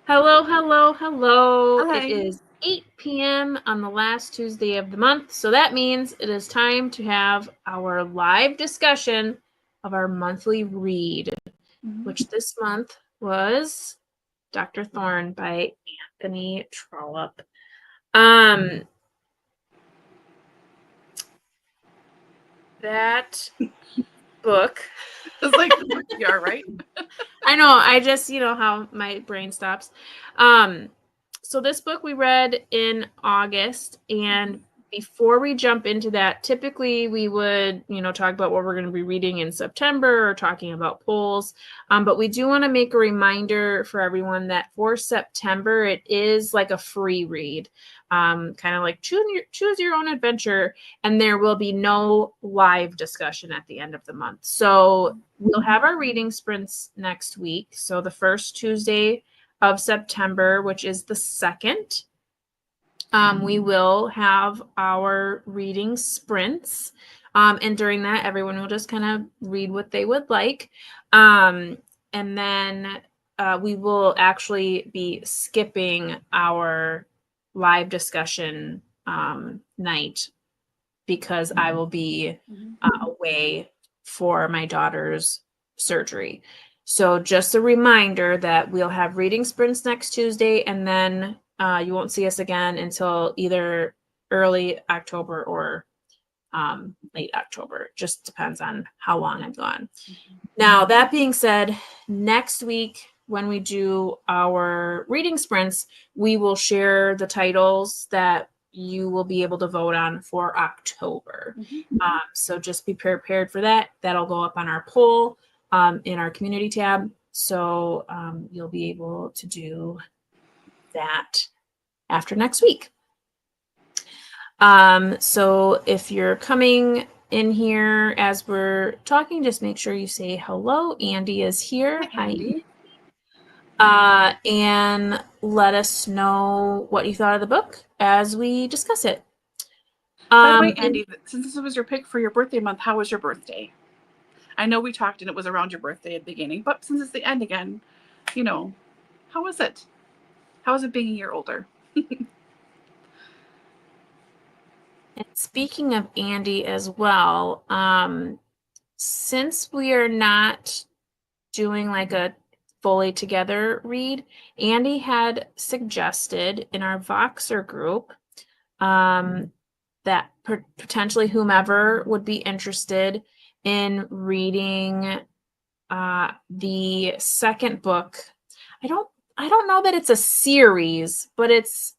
Hello, hello, hello. Hi. It is 8 p.m. on the last Tuesday of the month, so that means it is time to have our live discussion of our monthly read, which this month was Dr. Thorne by Anthony Trollope. That book. It's like, you are right. I know, I just, how my brain stops. So this book we read in August, and before we jump into that, typically we would, talk about what we're going to be reading in September or talking about polls. But we do want to make a reminder for everyone that for September, it is like a free read, kind of like choose your own adventure, and there will be no live discussion at the end of the month. So we'll have our reading sprints next week. So the first Tuesday of September, which is the 2nd, we will have our reading sprints. And during that, everyone will just kind of read what they would like. And then we will actually be skipping our live discussion night because I will be away for my daughter's surgery. So just a reminder that we'll have reading sprints next Tuesday, and then you won't see us again until either early October or late October. Just depends on how long I'm gone. Now, that being said, next week when we do our reading sprints, we will share the titles that you will be able to vote on for October. So just be prepared for that. That'll go up on our poll in our community tab. So you'll be able to do that after next week. So if you're coming in here as we're talking, just make sure you say hello. Andy is here. Hi, Andy. And let us know what you thought of the book as we discuss it. By the way, Andy, since this was your pick for your birthday month, how was your birthday? I know we talked and it was around your birthday at the beginning, but since it's the end again, how was it? How was it being a year older? And speaking of Andy as well, since we are not doing like a fully together read, Andy had suggested in our Voxer group that potentially whomever would be interested in reading the second book. I don't know that it's a series, but it's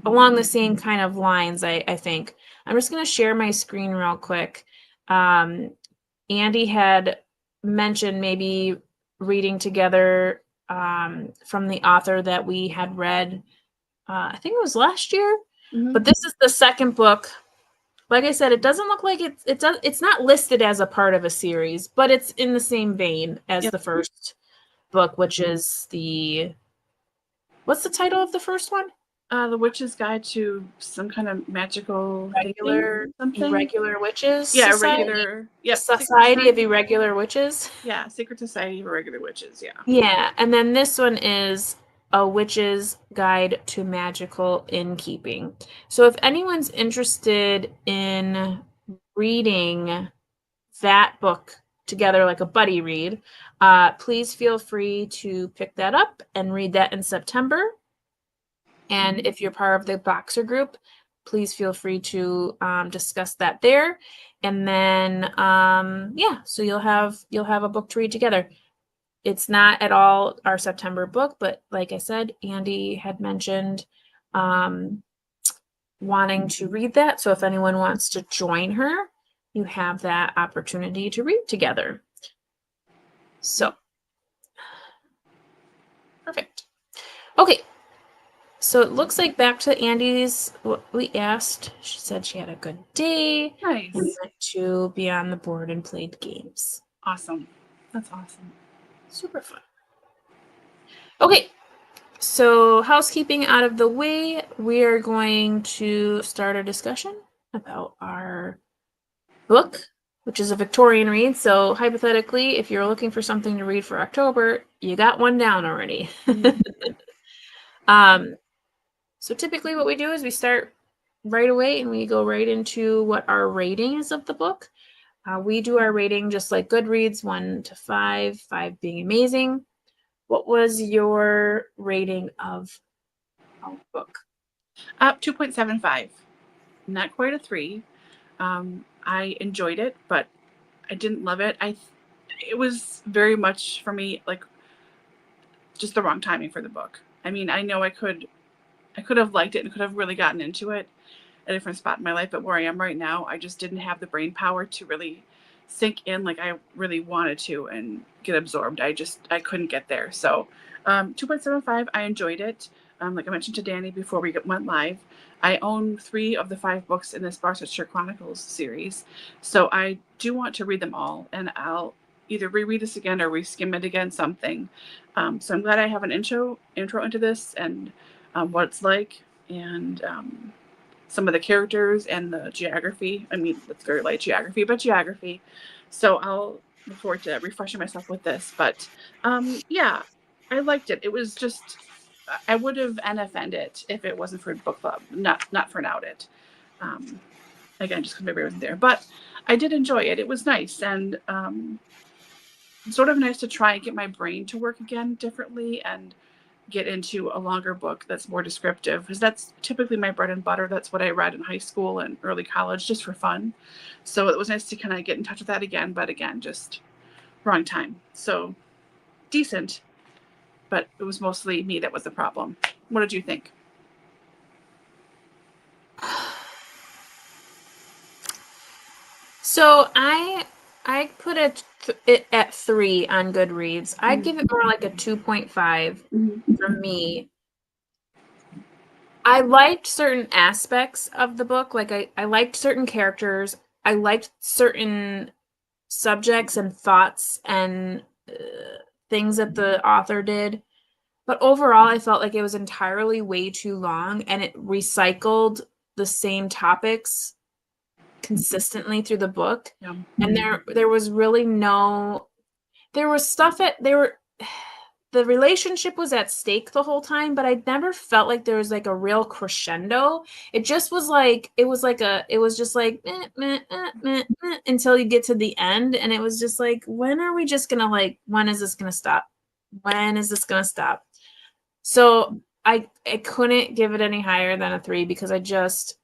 along the same kind of lines, I think. I'm just going to share my screen real quick. Andy had mentioned maybe reading together from the author that we had read, I think it was last year, but this is the second book. Like I said, it doesn't look like it's not listed as a part of a series, but it's in the same vein as the first book, which is what's the title of the first one? The Witch's Guide to some kind of magical irregular witches. Yeah, Society? Society of Irregular Witches. Yeah, Secret Society of Irregular Witches. Yeah. Yeah, and then this one is A Witch's Guide to Magical Innkeeping. So if anyone's interested in reading that book together, like a buddy read, please feel free to pick that up and read that in September. And if you're part of the Voxer group, please feel free to discuss that there. And then, so you'll have a book to read together. It's not at all our September book, but like I said, Andy had mentioned wanting to read that. So if anyone wants to join her, you have that opportunity to read together. So, perfect. Okay. So it looks like back to Andy's, what we asked. She said she had a good day. Nice. We went to be on the board and played games. Awesome. That's awesome. Super fun. Okay. So housekeeping out of the way, we are going to start a discussion about our book, which is a Victorian read. So hypothetically, if you're looking for something to read for October, you got one down already. So typically what we do is we start right away and we go right into what our rating is of the book. We do our rating just like Goodreads, 1 to 5, 5 being amazing. What was your rating of our book? 2.75. Not quite a 3. I enjoyed it, but I didn't love it. It was very much for me like just the wrong timing for the book. I mean, I know I could have liked it and could have really gotten into it at a different spot in my life, but where I am right now, I just didn't have the brain power to really sink in like I really wanted to and get absorbed. I couldn't get there. So 2.75, I enjoyed it. Like I mentioned to Dani before we went live, I own 3 of the 5 books in this Barsetshire Chronicles series. So I do want to read them all, and I'll either reread this again or reskim it again, something. So I'm glad I have an intro into this and what it's like, and some of the characters and the geography. I mean, it's very light geography, but geography. So I'll look forward to refreshing myself with this. But yeah, I liked it. It was just, I would have NF'd it if it wasn't for book club, not for an It. Again, just because maybe I wasn't there. But I did enjoy it. It was nice, and sort of nice to try and get my brain to work again differently and get into a longer book that's more descriptive, because that's typically my bread and butter. That's what I read in high school and early college just for fun. So it was nice to kind of get in touch with that again, but again, just wrong time. So decent, but it was mostly me that was the problem. What did you think? So I put it at 3 on Goodreads. I'd give it more like a 2.5 for me. I liked certain aspects of the book. Like I liked certain characters. I liked certain subjects and thoughts and things that the author did. But overall, I felt like it was entirely way too long, and it recycled the same topics consistently through the book. Yeah. And there was really there was stuff the relationship was at stake the whole time, but I never felt like there was like a real crescendo. It just was like it was just like meh, meh, meh, meh, until you get to the end, and it was just like, when are we just gonna when is this gonna stop? When is this gonna stop? So I couldn't give it any higher than a 3 because I was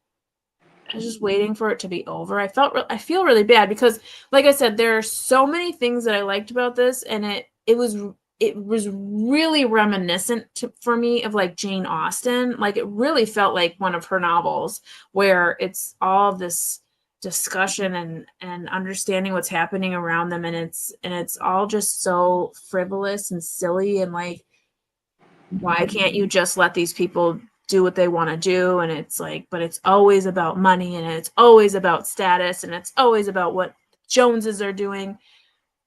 just waiting for it to be over. I feel really bad because, like I said, there are so many things that I liked about this, and it was really reminiscent for me of like Jane Austen. Like it really felt like one of her novels, where it's all this discussion and understanding what's happening around them, and it's all just so frivolous and silly, and like, why can't you just let these people do what they want to do? And it's like, but it's always about money, and it's always about status, and it's always about what Joneses are doing.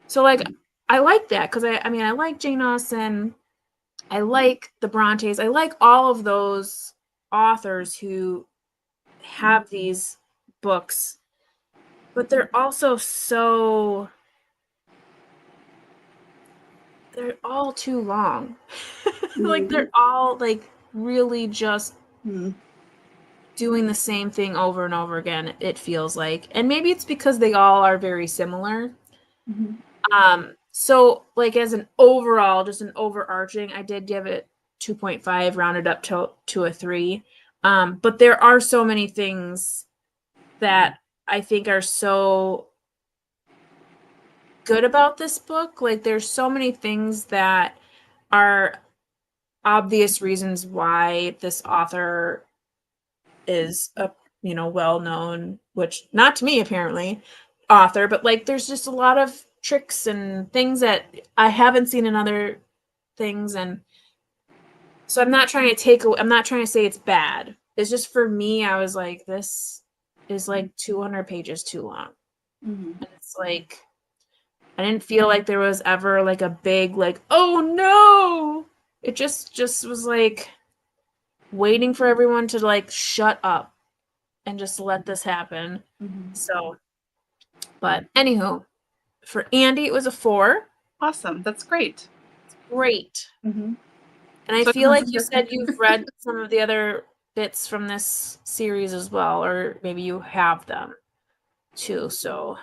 So like, I like that because I mean I like Jane Austen, I like the Brontes, I like all of those authors who have these books, but they're also they're all too long. Like they're all like really just doing the same thing over and over again, it feels like. And maybe it's because they all are very similar. So like as an overall, just an overarching, I did give it 2.5 rounded up to a 3. But there are so many things that I think are so good about this book. Like there's so many things that are obvious reasons why this author is a well-known, which not to me apparently, author, but like there's just a lot of tricks and things that I haven't seen in other things, and so I'm not trying to say it's bad. It's just, for me, I was like, this is like 200 pages too long. And it's like, I didn't feel like there was ever like a big like, oh no. It just was like waiting for everyone to like shut up and just let this happen. So But anywho, for Andy, it was a 4. Awesome. That's great. Great. Mm-hmm. And I feel like you said you've read some of the other bits from this series as well, or maybe you have them too. So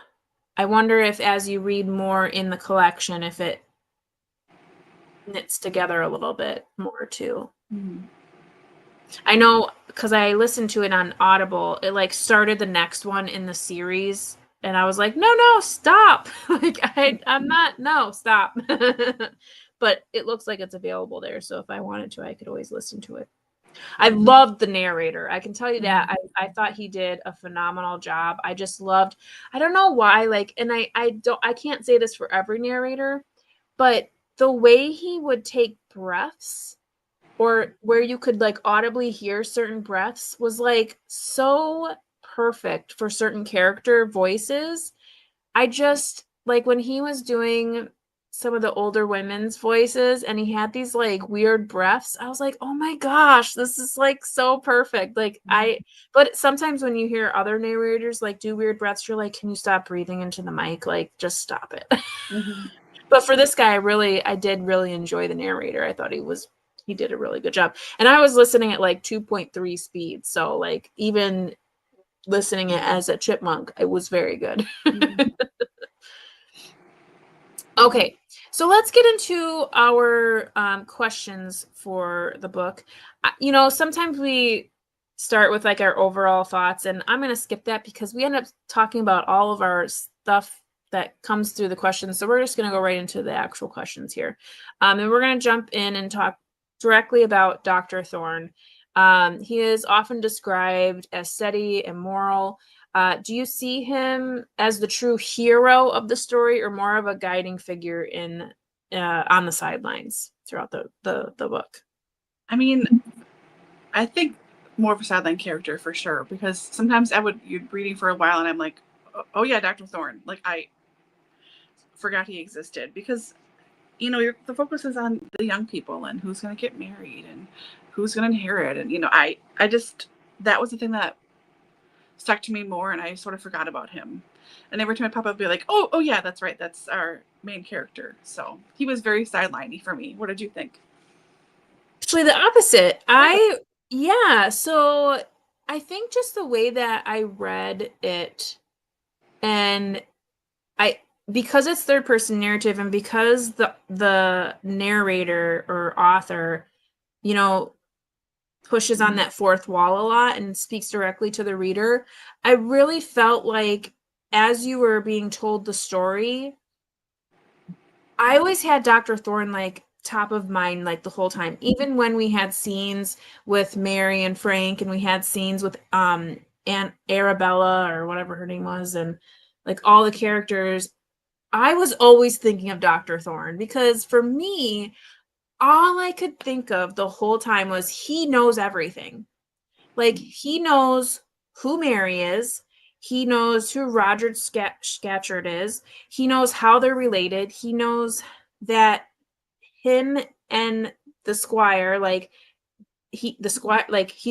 I wonder if as you read more in the collection, if it knits together a little bit more too. Mm-hmm. I know because I listened to it on Audible, it like started the next one in the series. And I was like, no, stop. Like I'm not, no, stop. But it looks like it's available there. So if I wanted to, I could always listen to it. I loved the narrator. I can tell you that. I thought he did a phenomenal job. I just loved, I don't know why, like, and I can't say this for every narrator, but the way he would take breaths or where you could like audibly hear certain breaths was like so perfect for certain character voices. I just like when he was doing some of the older women's voices and he had these like weird breaths, I was like, oh my gosh, this is like so perfect. Like but sometimes when you hear other narrators like do weird breaths, you're like, can you stop breathing into the mic? Like just stop it. Mm-hmm. But for this guy, I did really enjoy the narrator. I thought he did a really good job. And I was listening at like 2.3 speed. So like even listening it as a chipmunk, it was very good. Mm-hmm. Okay, so let's get into our questions for the book. You know, sometimes we start with like our overall thoughts, and I'm going to skip that because we end up talking about all of our stuff that comes through the questions. So we're just going to go right into the actual questions here. And we're going to jump in and talk directly about Dr. Thorne. He is often described as steady and moral. Do you see him as the true hero of the story or more of a guiding figure in on the sidelines throughout the book? I mean, I think more of a sideline character for sure, because sometimes you'd reading for a while and I'm like, oh yeah, Dr. Thorne. Like I forgot he existed because, you know, the focus is on the young people and who's going to get married and who's going to inherit. And, you know, I just, that was the thing that stuck to me more, and I sort of forgot about him. And every time I pop up, I'd be like, oh yeah, that's right. That's our main character. So he was very sideliney for me. What did you think? Actually, the opposite. So I think just the way that I read it, and because it's third person narrative and because the narrator or author, you know, pushes on that fourth wall a lot and speaks directly to the reader, I really felt like as you were being told the story, I always had Dr. Thorne like top of mind like the whole time, even when we had scenes with Mary and Frank and we had scenes with Aunt Arabella or whatever her name was and like all the characters. I was always thinking of Dr. Thorne because for me, all I could think of the whole time was he knows everything. Like he knows who Mary is. He knows who Roger Scatcherd is. He knows how they're related. He knows that him and the squire, like he's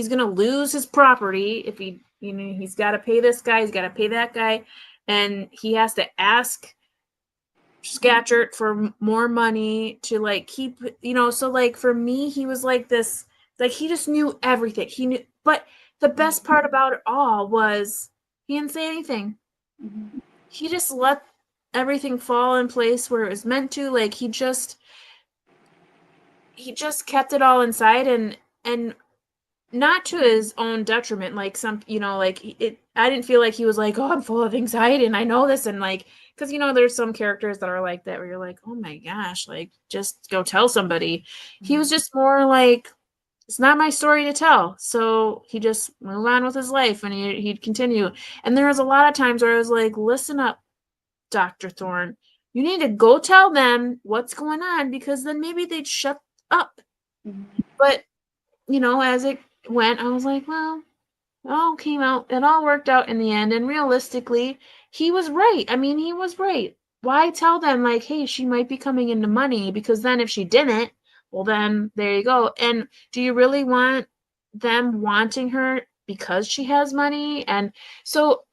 gonna lose his property if he's got to pay this guy, he's got to pay that guy, and he has to ask Scatcherd for more money to like keep, so like for me he was like this, like he just knew everything. He knew, but the best part about it all was he didn't say anything. Mm-hmm. He just let everything fall in place where it was meant to. Like he just kept it all inside and not to his own detriment. Like some, I didn't feel like he was like, oh, I'm full of anxiety and I know this, and like, because there's some characters that are like that where you're like, oh my gosh, like just go tell somebody. Mm-hmm. He was just more like, it's not my story to tell, so he just moved on with his life and he'd continue. And there was a lot of times where I was like, listen up, Dr. Thorne, you need to go tell them what's going on, because then maybe they'd shut up. Mm-hmm. But as it went, I was like, well, it all worked out in the end. And realistically, he was right. I mean, he was right. Why tell them like, hey, she might be coming into money, because then if she didn't, well, then there you go. And do you really want them wanting her because she has money. And so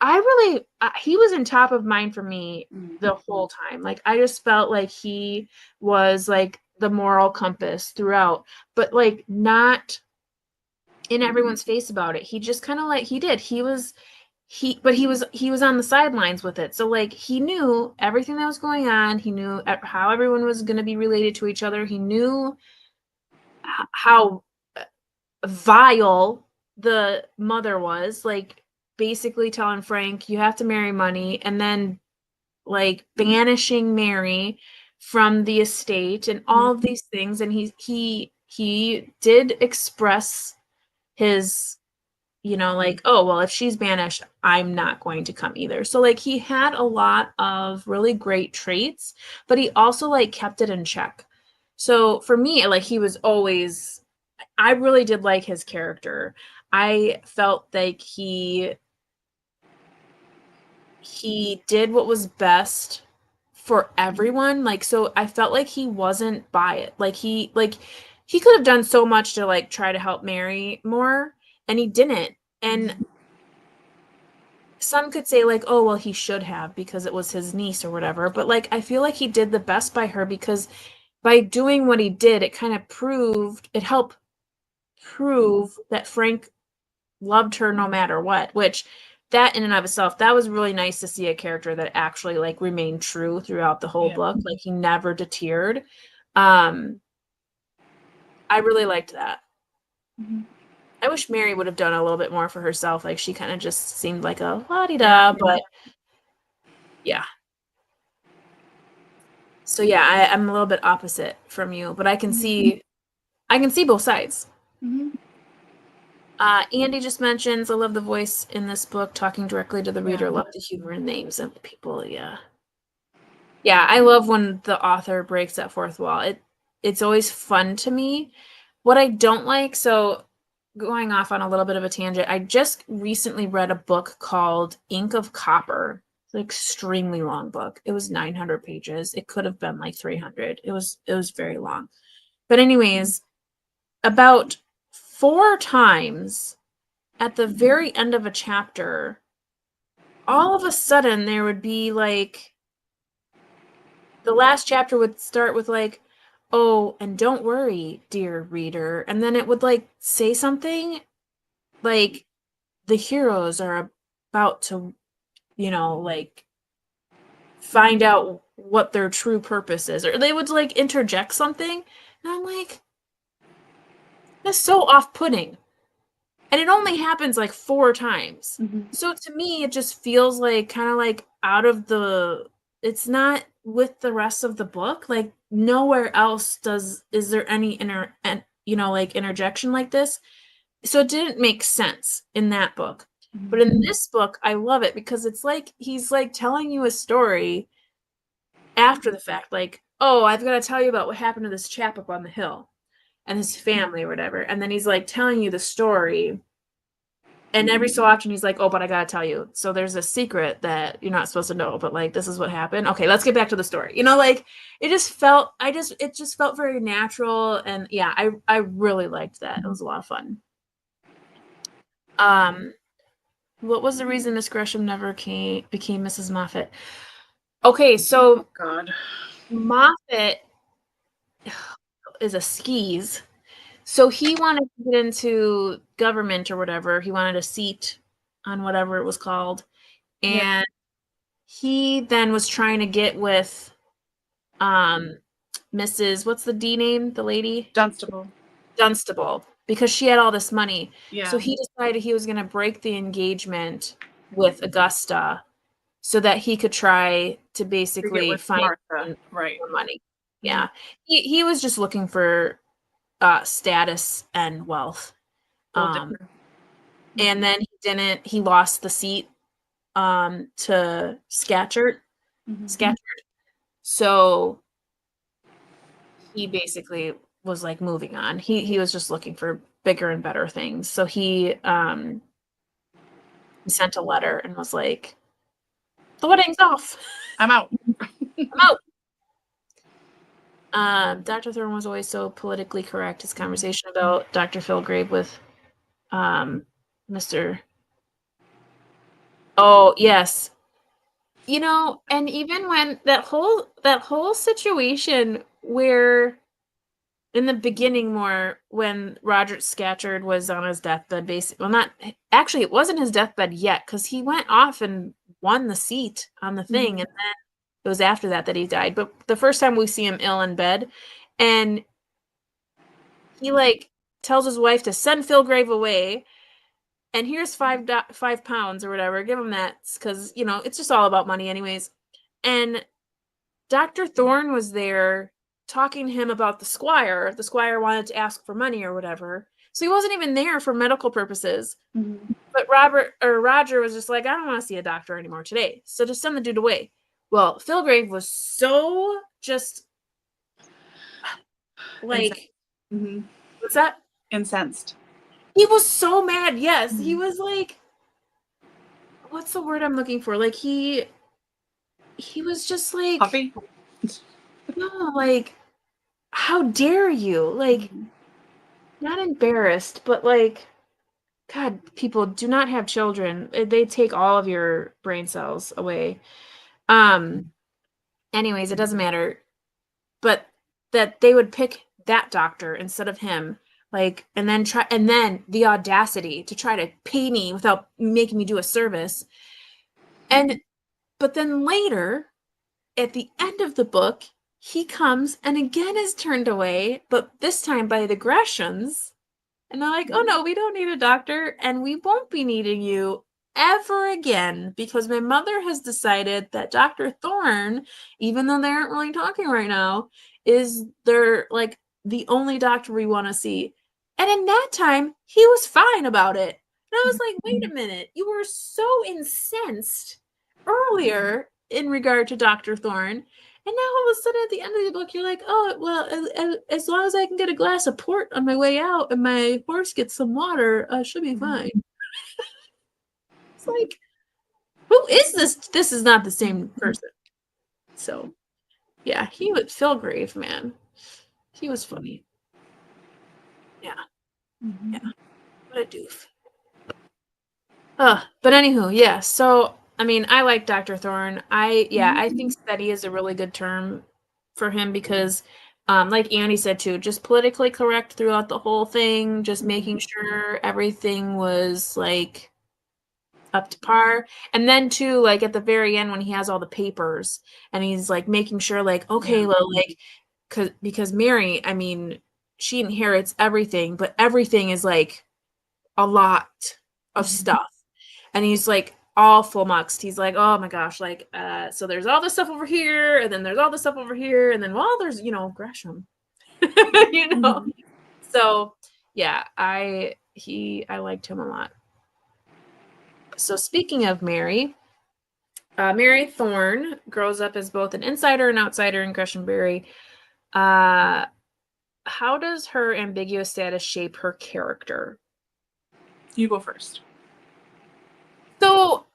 he was in top of mind for me the whole time. Like, I just felt like he was like the moral compass throughout, but like not in everyone's face about it. He just kind of like, he was on the sidelines with it. So like, he knew everything that was going on. He knew how everyone was going to be related to each other. He knew how vile the mother was, like basically telling Frank, you have to marry money, and then like banishing Mary from the estate and all of these things. And he did express his, like, oh, well, if she's banished, I'm not going to come either. So like, he had a lot of really great traits, but he also like kept it in check. So for me, like, I really did like his character. I felt like he did what was best for everyone. Like, so I felt like he wasn't biased. Like, he could have done so much to like try to help Mary more, and he didn't. And some could say like, oh, well, he should have because it was his niece or whatever. But like, I feel like he did the best by her, because by doing what he did, it kind of helped prove that Frank loved her no matter what, which that in and of itself, that was really nice to see a character that actually like remained true throughout the whole book. Like, he never deterred. I really liked that. I wish Mary would have done a little bit more for herself. Like, she kind of just seemed like a la-di-da, but yeah. So yeah, I'm a little bit opposite from you, but I can see both sides. Andy just mentions, I love the voice in this book, talking directly to the reader. Love the humor and names of people. Yeah, I love when the author breaks that fourth wall. It's always fun to me. What I don't like, so going off on a little bit of a tangent, I just recently read a book called Ink of Copper. It's an extremely long book. It was 900 pages. It could have been like 300. It was very long. But anyways, about 4 times at the very end of a chapter, all of a sudden there would be like, the last chapter would start with like, oh, and don't worry, dear reader. And then it would like say something like, the heroes are about to, like find out what their true purpose is. Or they would like interject something. And I'm like, that's so off-putting. And it only happens like 4 times. So to me, it just feels like kind of like it's not with the rest of the book. Like, nowhere else is there any like interjection like this. So it didn't make sense in that book. But in this book, I love it because it's like he's like telling you a story after the fact. Like, oh, I've got to tell you about what happened to this chap up on the hill and his family or whatever. And then he's like telling you the story. And every so often he's like, oh, but I gotta tell you. So there's a secret that you're not supposed to know, but like, this is what happened. Okay, let's get back to the story. Like, it just felt very natural. And yeah, I really liked that. It was a lot of fun. What was the reason Miss Gresham never became Mrs. Moffat? Okay, so Moffat is a skis. So he wanted to get into government or whatever. He wanted a seat on whatever it was called. And he then was trying to get with Mrs. What's the D name? The lady? Dunstable. Because she had all this money. Yeah. So he decided he was going to break the engagement with Augusta so that he could try to basically find more money. Yeah. He was just looking for status and wealth. And then he lost the seat to Scatcherd. So he basically was like moving on. He was just looking for bigger and better things. So he sent a letter and was like, the wedding's off. I'm out. I'm out. Dr. Thorne was always so politically correct. His conversation about Dr. Philgrave with Mr. Oh, yes. And even when that whole situation where in the beginning when Roger Scatcherd was on his deathbed, basically, well, not actually, it wasn't his deathbed yet because he went off and won the seat on the thing, and then it was after that he died. But the first time we see him ill in bed, and he tells his wife to send Philgrave away, and here's £5 or whatever, give him that, because it's just all about money anyways. And Dr. Thorne was there talking to him about the squire. The squire wanted to ask for money or whatever. So he wasn't even there for medical purposes. Mm-hmm. But Roger was just like, I don't want to see a doctor anymore today. So just send the dude away. Well, Philgrave was so just mm-hmm. What's that? Incensed. He was so mad. Yes. Mm-hmm. He was like, what's the word I'm looking for? He was just like, puffy? No, how dare you? Not embarrassed, but God, people, do not have children. They take all of your brain cells away. Anyways, it doesn't matter. But that they would pick that doctor instead of him, and then the audacity to try to pay me without making me do a service. But then later, at the end of the book, he comes and again is turned away, but this time by the Greshams. And they're like, oh no, we don't need a doctor, and we won't be needing you ever again, because my mother has decided that Dr. Thorne, even though they aren't really talking right now, is the only doctor we want to see. And in that time, he was fine about it. And I was like, wait a minute, you were so incensed earlier in regard to Dr. Thorne. And now all of a sudden at the end of the book, you're like, oh, well, as long as I can get a glass of port on my way out and my horse gets some water, I should be fine. It's like, who is this? This is not the same person. So, yeah, he was Philgrave, man. He was funny. Yeah. Mm-hmm. Yeah. What a doof. But anywho, yeah. So, I mean, I like Dr. Thorne. I think steady is a really good term for him because, like Andy said too, just politically correct throughout the whole thing, just making sure everything was up to par. And then too, at the very end when he has all the papers and he's making sure okay, well, because Mary, I mean, she inherits everything, but everything is a lot of stuff. And he's all flummoxed. He's like, oh my gosh, so there's all this stuff over here, and then there's all this stuff over here, and then there's Gresham. So yeah, I liked him a lot. So speaking of Mary, Mary Thorne grows up as both an insider and outsider in Greshambury. How does her ambiguous status shape her character? You go first. So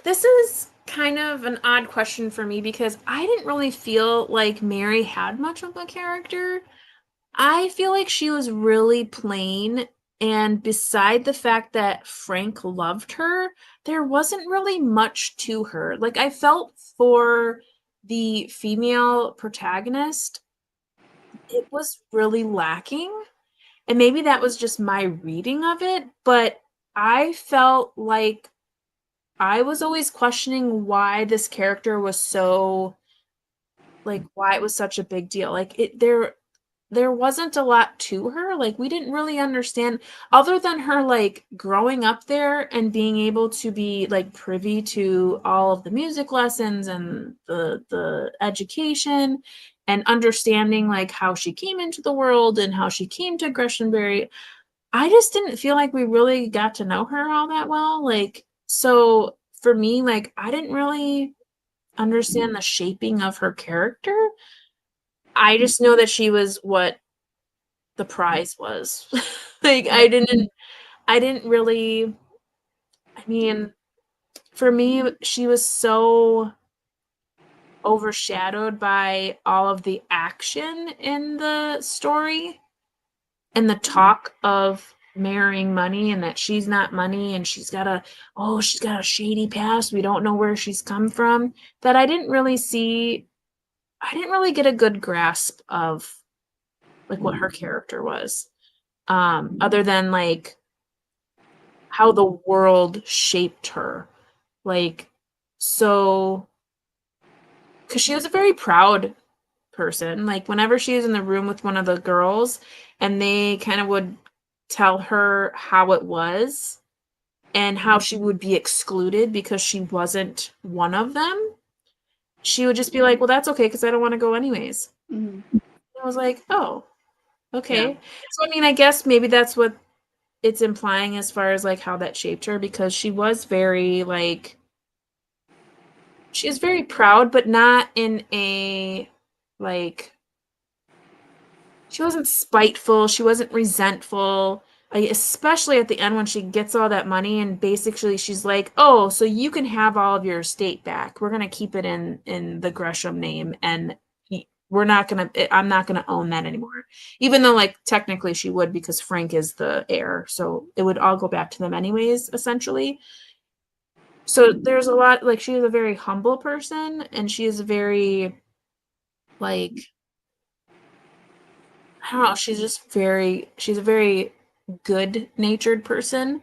this is kind of an odd question for me because I didn't really feel like Mary had much of a character. I feel like she was really plain, and beside the fact that Frank loved her, there wasn't really much to her. I felt for the female protagonist, it was really lacking. And maybe that was just my reading of it, but I felt like I was always questioning why this character was so, why it was such a big deal. There wasn't a lot to her. We didn't really understand, other than her, growing up there and being able to be, privy to all of the music lessons and the education and understanding, how she came into the world and how she came to Greshambury. I just didn't feel like we really got to know her all that well. So for me, I didn't really understand the shaping of her character. I just know that she was what the prize was. I didn't really, I mean, for me, she was so overshadowed by all of the action in the story and the talk of marrying money and that she's not money and she's got a shady past. We don't know where she's come from. That I didn't really get a good grasp of like what her character was. Other than like how the world shaped her. Like, so, because she was a very proud person. Like, whenever she was in the room with one of the girls and they kind of would tell her how it was and how she would be excluded because she wasn't one of them, she would just be like, well, that's okay because I don't want to go anyways. Mm-hmm. I was like, oh, okay. Yeah. So, I mean, I guess maybe that's what it's implying as far as like how that shaped her, because she was very like, she is very proud, but not in a like, she wasn't spiteful, she wasn't resentful. Especially at the end when she gets all that money and basically she's like, oh, so you can have all of your estate back. We're gonna keep it in the Gresham name, and I'm not gonna own that anymore. Even though like technically she would, because Frank is the heir, so it would all go back to them anyways, essentially. So there's a lot, like, she is a very humble person and she is a very like, I don't know, she's a very good natured person.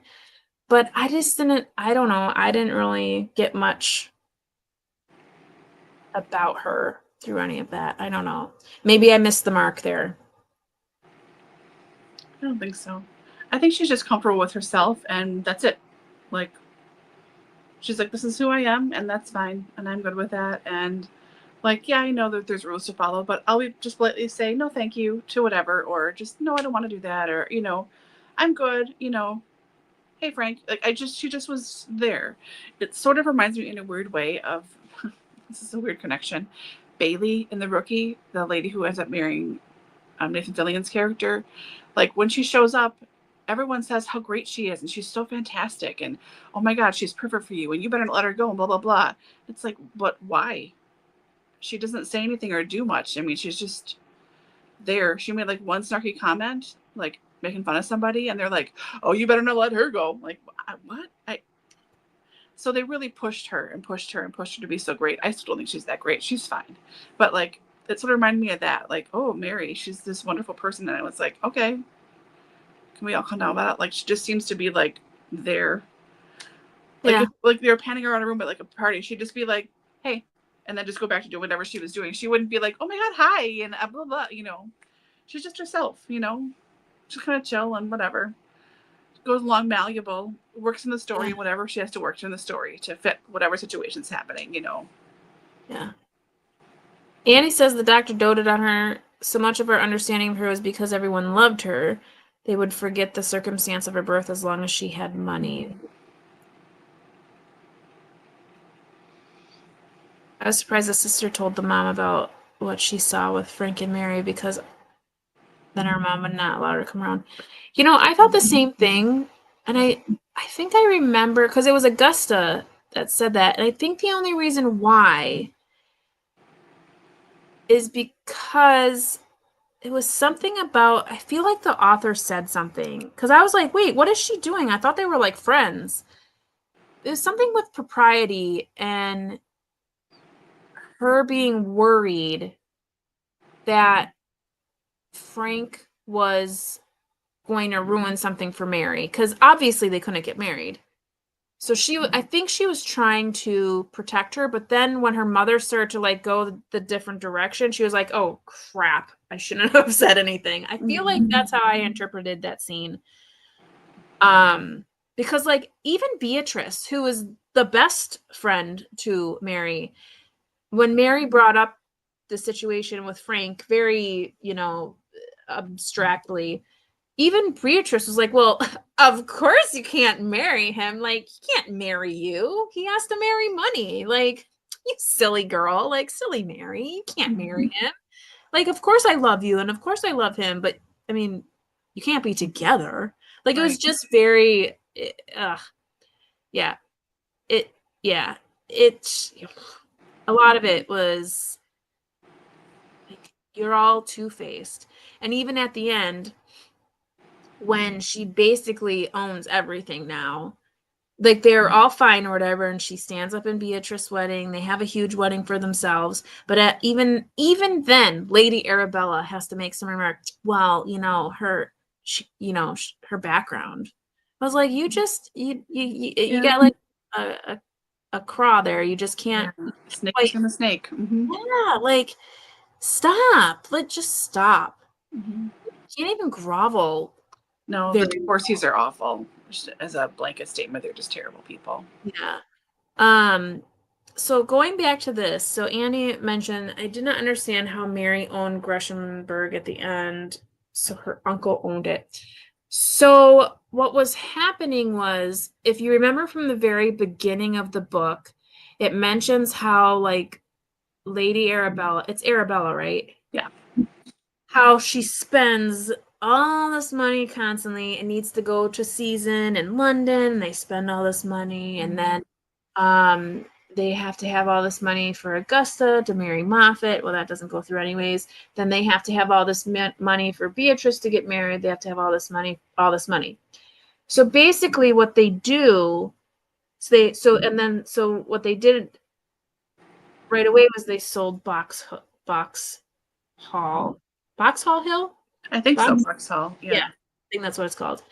But I don't know, I didn't really get much about her through any of that. I don't know. Maybe I missed the mark there. I don't think so. I think she's just comfortable with herself and that's it. Like, she's like, this is who I am and that's fine. And I'm good with that. And like, yeah, I know that there's rules to follow, but I'll just politely say, no, thank you to whatever, or just, no, I don't want to do that. Or, I'm good, hey, Frank, like, she just was there. It sort of reminds me in a weird way of, this is a weird connection, Bailey in The Rookie, the lady who ends up marrying Nathan Fillion's character. Like, when she shows up, everyone says how great she is and she's so fantastic and oh my god, she's perfect for you and you better not let her go and blah blah blah. It's like, but why? She doesn't say anything or do much. I mean, she's just there. She made like one snarky comment, like making fun of somebody, and they're like, "Oh, you better not let her go." Like, what? So they really pushed her and pushed her and pushed her to be so great. I still don't think she's that great. She's fine, but like, it sort of reminded me of that. Like, oh, Mary, she's this wonderful person, and I was like, okay, can we all calm down about it? Like, she just seems to be like there. Like, Yeah. if, like they were panning around a room at like a party, she'd just be like, "Hey," and then just go back to doing whatever she was doing. She wouldn't be like, "Oh my god, hi," and blah blah. She's just herself. Just kind of chill and whatever. Goes along malleable, works in the story, Yeah. whatever she has to work in the story to fit whatever situation's happening. Yeah. Annie says the doctor doted on her. So much of her understanding of her was because everyone loved her. They would forget the circumstance of her birth as long as she had money. I was surprised the sister told the mom about what she saw with Frank and Mary, because then her mom would not allow her to come around. I thought the same thing, and I think I remember, because it was Augusta that said that, and I think the only reason why is because it was something about, I feel like the author said something, because I was like, wait, what is she doing? I thought they were like friends. It was something with propriety and her being worried that Frank was going to ruin something for Mary, because obviously they couldn't get married. So I think she was trying to protect her, but then when her mother started to like go the different direction, she was like, oh crap, I shouldn't have said anything. I feel like that's how I interpreted that scene. Because like even Beatrice, who was the best friend to Mary, when Mary brought up the situation with Frank very, abstractly, even Beatrice was like, well, of course you can't marry him. Like, he can't marry you. He has to marry money. Like, you silly girl. Like, silly Mary. You can't marry him. Like, of course I love you and of course I love him, but I mean, you can't be together. Like, it was just very, yeah. It, yeah. A lot of it was like, you're all two-faced. And even at the end, when she basically owns everything now. Like, they're all fine or whatever, and she stands up in Beatrice's wedding. They have a huge wedding for themselves. But even then, Lady Arabella has to make some remark. Well, her background. I was like, you got like a craw there. You just can't. Yeah. Snake within a snake. Mm-hmm. Yeah, like, stop. Just stop. Mm-hmm. You can't even grovel. No, the divorcees are awful. Just as a blanket statement, they're just terrible people. Yeah. So going back to this, so Andy mentioned, I did not understand how Mary owned Greshamburg at the end, so her uncle owned it. So what was happening was, if you remember from the very beginning of the book, it mentions how, like, Lady Arabella, it's Arabella, right? Yeah. How she spends all this money constantly and needs to go to season in London, and they spend all this money, and then they have to have all this money for Augusta to marry Moffat. Well, that doesn't go through anyways. Then they have to have all this money for Beatrice to get married. They have to have all this money. So basically what they do, what they did right away was they sold Vauxhall Hill? I think so, Vauxhall. Yeah. I think that's what it's called.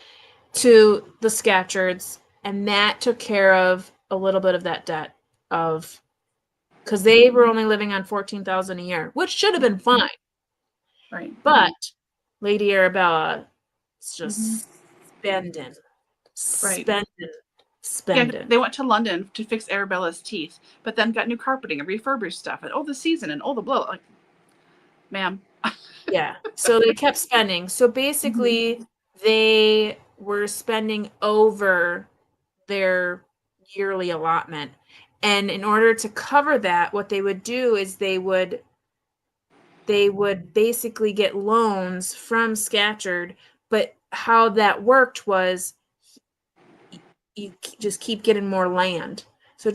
To the Scatchards, and that took care of a little bit of that debt because they were only living on $14,000 a year, which should have been fine. Right. But Lady Arabella is just spending. Yeah, they went to London to fix Arabella's teeth, but then got new carpeting and refurbished stuff, and the season and the blow. Like, ma'am. Yeah. So they kept spending. So basically, they were spending over their yearly allotment. And in order to cover that, what they would do is they would basically get loans from Scatcherd. But how that worked was you just keep getting more land. So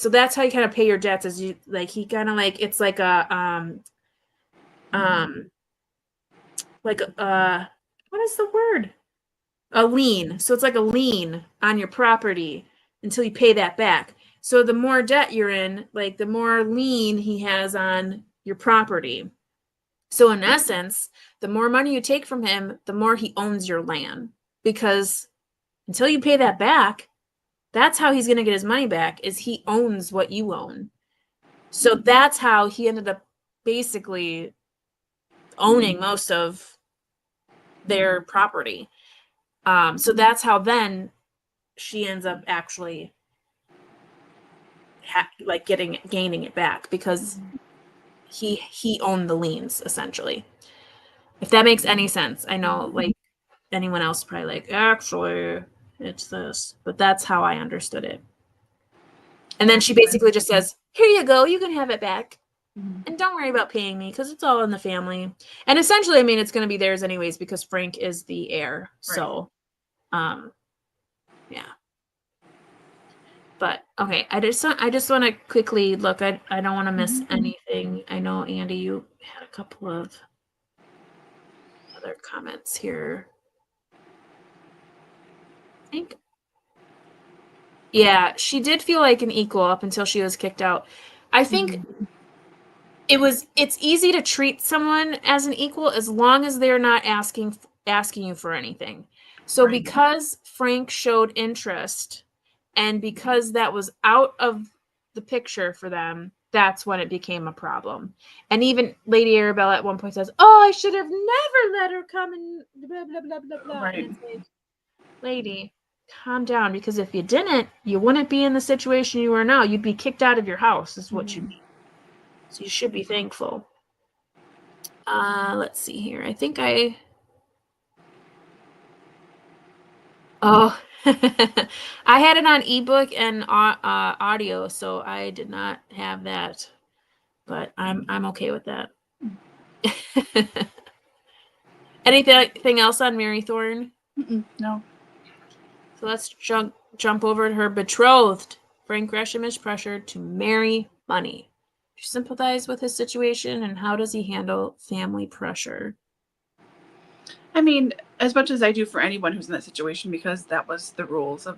that's how you kind of pay your debts, is you like, he kind of like, it's like a what is the word? A lien. So it's like a lien on your property until you pay that back. So the more debt you're in, like, the more lien he has on your property. So in essence, the more money you take from him, the more he owns your land, because until you pay that back, that's how he's going to get his money back, is he owns what you own. So that's how he ended up basically owning most of their property. So that's how then she ends up actually gaining it back, because he owned the liens, essentially. If that makes any sense. I know, like, anyone else probably like, actually it's this, but that's how I understood it. And then she basically just says, here you go, you can have it back. And don't worry about paying me, because it's all in the family. And essentially, I mean, it's going to be theirs anyways, because Frank is the heir. Right. So, yeah. But okay, I just want to quickly look. I don't want to miss anything. I know, Andy, you had a couple of other comments here. I think. Yeah, she did feel like an equal up until she was kicked out. I think it's easy to treat someone as an equal as long as they're not asking you for anything. So because Frank showed interest, and because that was out of the picture for them, that's when it became a problem. And even Lady Arabella at one point says, "Oh, I should have never let her come and blah blah blah blah blah." Right. And it's like, lady, calm down, because if you didn't, you wouldn't be in the situation you are now. You'd be kicked out of your house, is what you'd be. So you should be thankful. Let's see here. I think I had it on ebook and audio, so I did not have that, but I'm okay with that. Anything else on Mary Thorne? No. So let's jump over to her betrothed. Frank Gresham is pressured to marry money. Do you sympathize with his situation, and how does he handle family pressure? I mean, as much as I do for anyone who's in that situation, because that was the rules of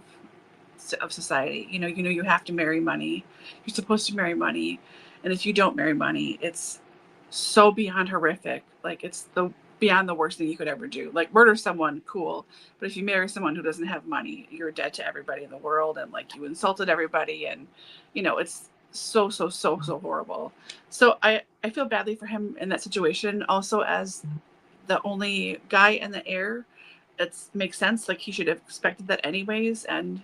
society. You know, you have to marry money. You're supposed to marry money, and if you don't marry money, it's so beyond horrific. Like, it's the beyond the worst thing you could ever do. Like, murder someone, cool, but if you marry someone who doesn't have money, you're dead to everybody in the world, and like, you insulted everybody, and you know, it's so horrible. So I feel badly for him in that situation. Also, as the only guy in the heir, it makes sense. Like, he should have expected that anyways. And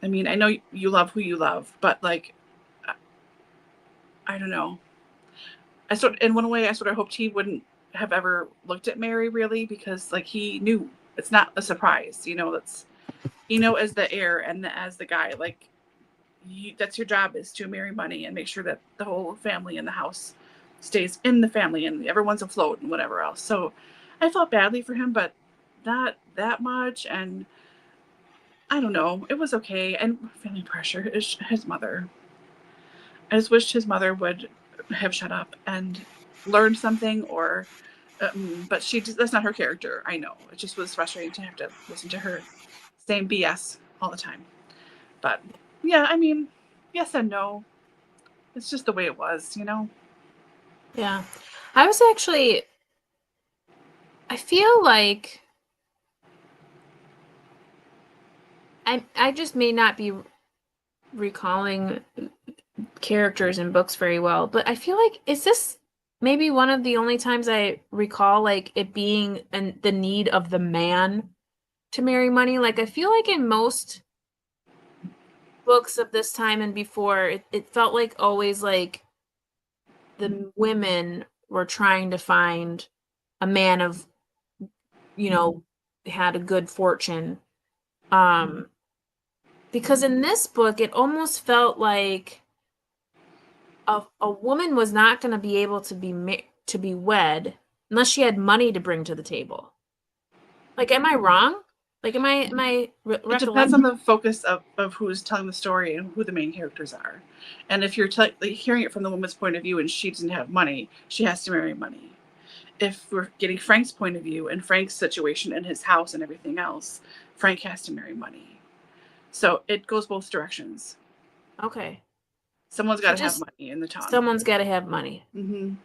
I mean, I know you love who you love, but like, I don't know. In one way, I sort of hoped he wouldn't have ever looked at Mary, really, because like, he knew it's not a surprise. You know, that's, you know, as the heir and as the guy, like, that's your job, is to marry money and make sure that the whole family in the house stays in the family and everyone's afloat and whatever else. So I felt badly for him, but not that much. And I don't know, it was okay. And family pressure is his mother. I just wished his mother would have shut up and learned something, or but that's not her character. I know, it just was frustrating to have to listen to her same BS all the time. But yeah, I mean, yes and no. It's just the way it was, you know? Yeah. I feel like I just may not be recalling characters in books very well, but I feel like, is this maybe one of the only times I recall like it being the need of the man to marry money? Like, I feel like in most books of this time and before, it felt like always like the women were trying to find a man of, you know, had a good fortune. Because in this book, it almost felt like a woman was not going to be able to be wed unless she had money to bring to the table. Like, am I wrong? Like, am I It depends on the focus of who's telling the story and who the main characters are. And if you're hearing it from the woman's point of view and she doesn't have money, she has to marry money. If we're getting Frank's point of view and Frank's situation and his house and everything else, Frank has to marry money. So it goes both directions. Okay. Someone's got to have money in the town. Someone's got to have money. Mm-hmm.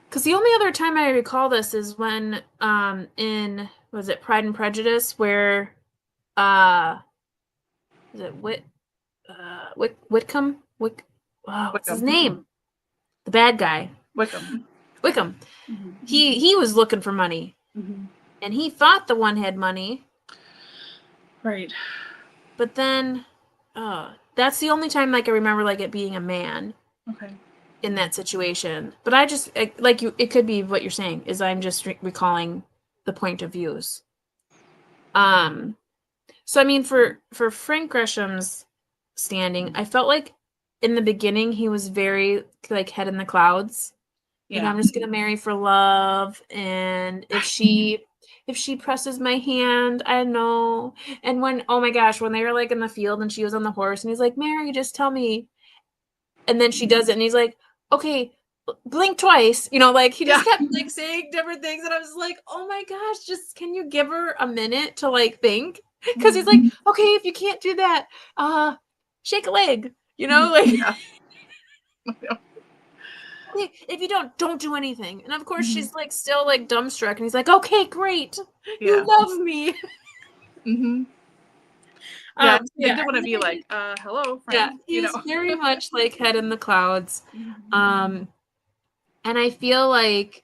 Because the only other time I recall this is when in, was it Pride and Prejudice, where is it Whitcomb? What's his name? The bad guy. Wickham. Mm-hmm. He was looking for money. Mm-hmm. And he thought the one had money. Right. But then that's the only time like I remember like it being a man. Okay. In that situation. But it could be what you're saying, is I'm just recalling the point of views. So I mean, for Frank Gresham's standing, I felt like in the beginning he was very like head in the clouds. Yeah. You know, I'm just gonna marry for love, and if she presses my hand, I know. And when, oh my gosh, when they were like in the field and she was on the horse and he's like, Mary, just tell me. And then she does it and he's like, okay, blink twice. You know, like he just kept like saying different things. And I was like, oh my gosh, just can you give her a minute to like think? Because he's like, okay, if you can't do that, shake a leg, you know, like if you don't do anything. And of course she's like still like dumbstruck and he's like, okay, great. You love me. Mm-hmm. Yeah, they didn't want to be like, hello, friend. Yeah, he's very much like head in the clouds. And I feel like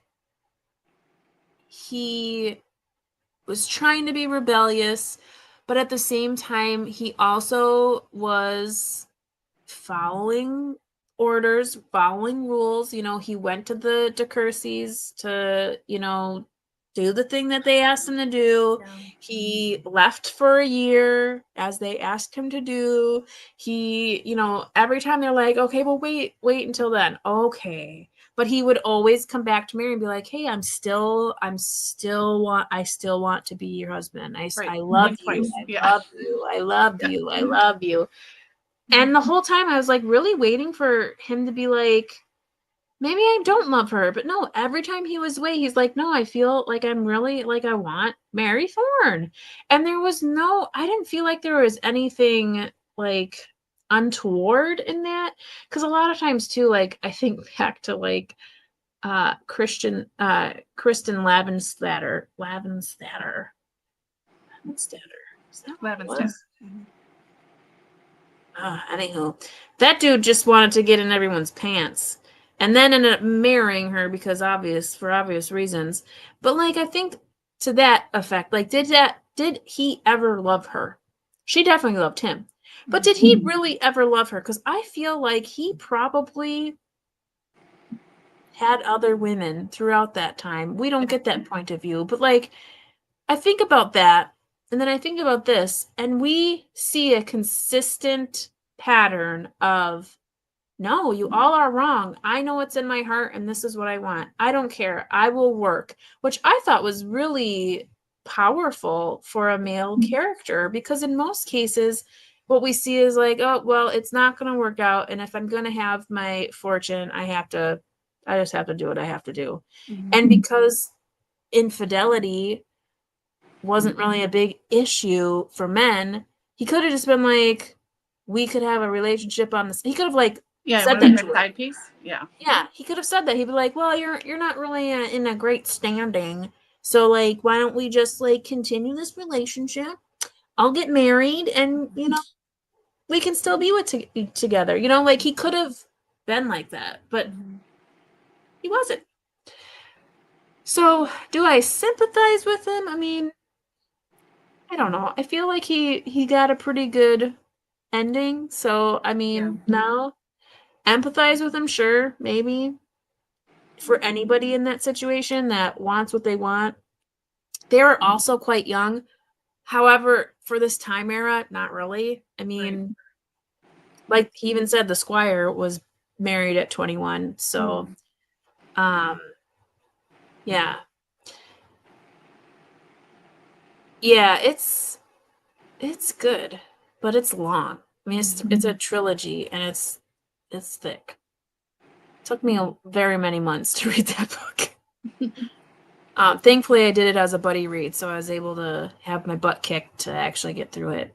he was trying to be rebellious, but at the same time, he also was following orders, following rules. You know, he went to the de Courcy's to, you know, do the thing that they asked him to do. Yeah. He left for a year as they asked him to do. He, you know, every time they're like, okay, well, wait until then. Okay. But he would always come back to Mary and be like, hey, I still want to be your husband. I love you. I love you. And the whole time I was like really waiting for him to be like, maybe I don't love her. But no, every time he was away, he's like, no, I feel like I'm really like, I want Mary Thorne. And I didn't feel like there was anything like untoward in that. Because a lot of times too, like I think back to like Kristen Lavenstatter. Is that what it was? Anywho, that dude just wanted to get in everyone's pants and then ended up marrying her because for obvious reasons. But like, I think to that effect, like, did he ever love her? She definitely loved him. But did he really ever love her? Because I feel like he probably had other women throughout that time. We don't get that point of view. But like, I think about that. And then I think about this, and we see a consistent pattern of, no, you all are wrong. I know what's in my heart, and this is what I want. I don't care. I will work, which I thought was really powerful for a male character, because in most cases, what we see is like, oh, well, it's not going to work out. And if I'm going to have my fortune, I just have to do what I have to do. And because infidelity wasn't really a big issue for men, he could have just been like, we could have a relationship on this. He could have like said that to her. Side piece. Yeah. Yeah, he could have said that. He'd be like, well, you're not really in a great standing, so like, why don't we just like continue this relationship? I'll get married, and we can still be together. Like, he could have been like that, but he wasn't. So do I sympathize with him? I mean, I don't know. I feel like he got a pretty good ending. So, I mean, now empathize with him, sure, maybe. For anybody in that situation that wants what they want. They were also quite young. However, for this time era, not really. I mean, like he even said, the squire was married at 21. So, yeah. Yeah, it's good, but it's long. I mean, it's a trilogy, and it's thick. It took me very many months to read that book. Thankfully, I did it as a buddy read, so I was able to have my butt kicked to actually get through it.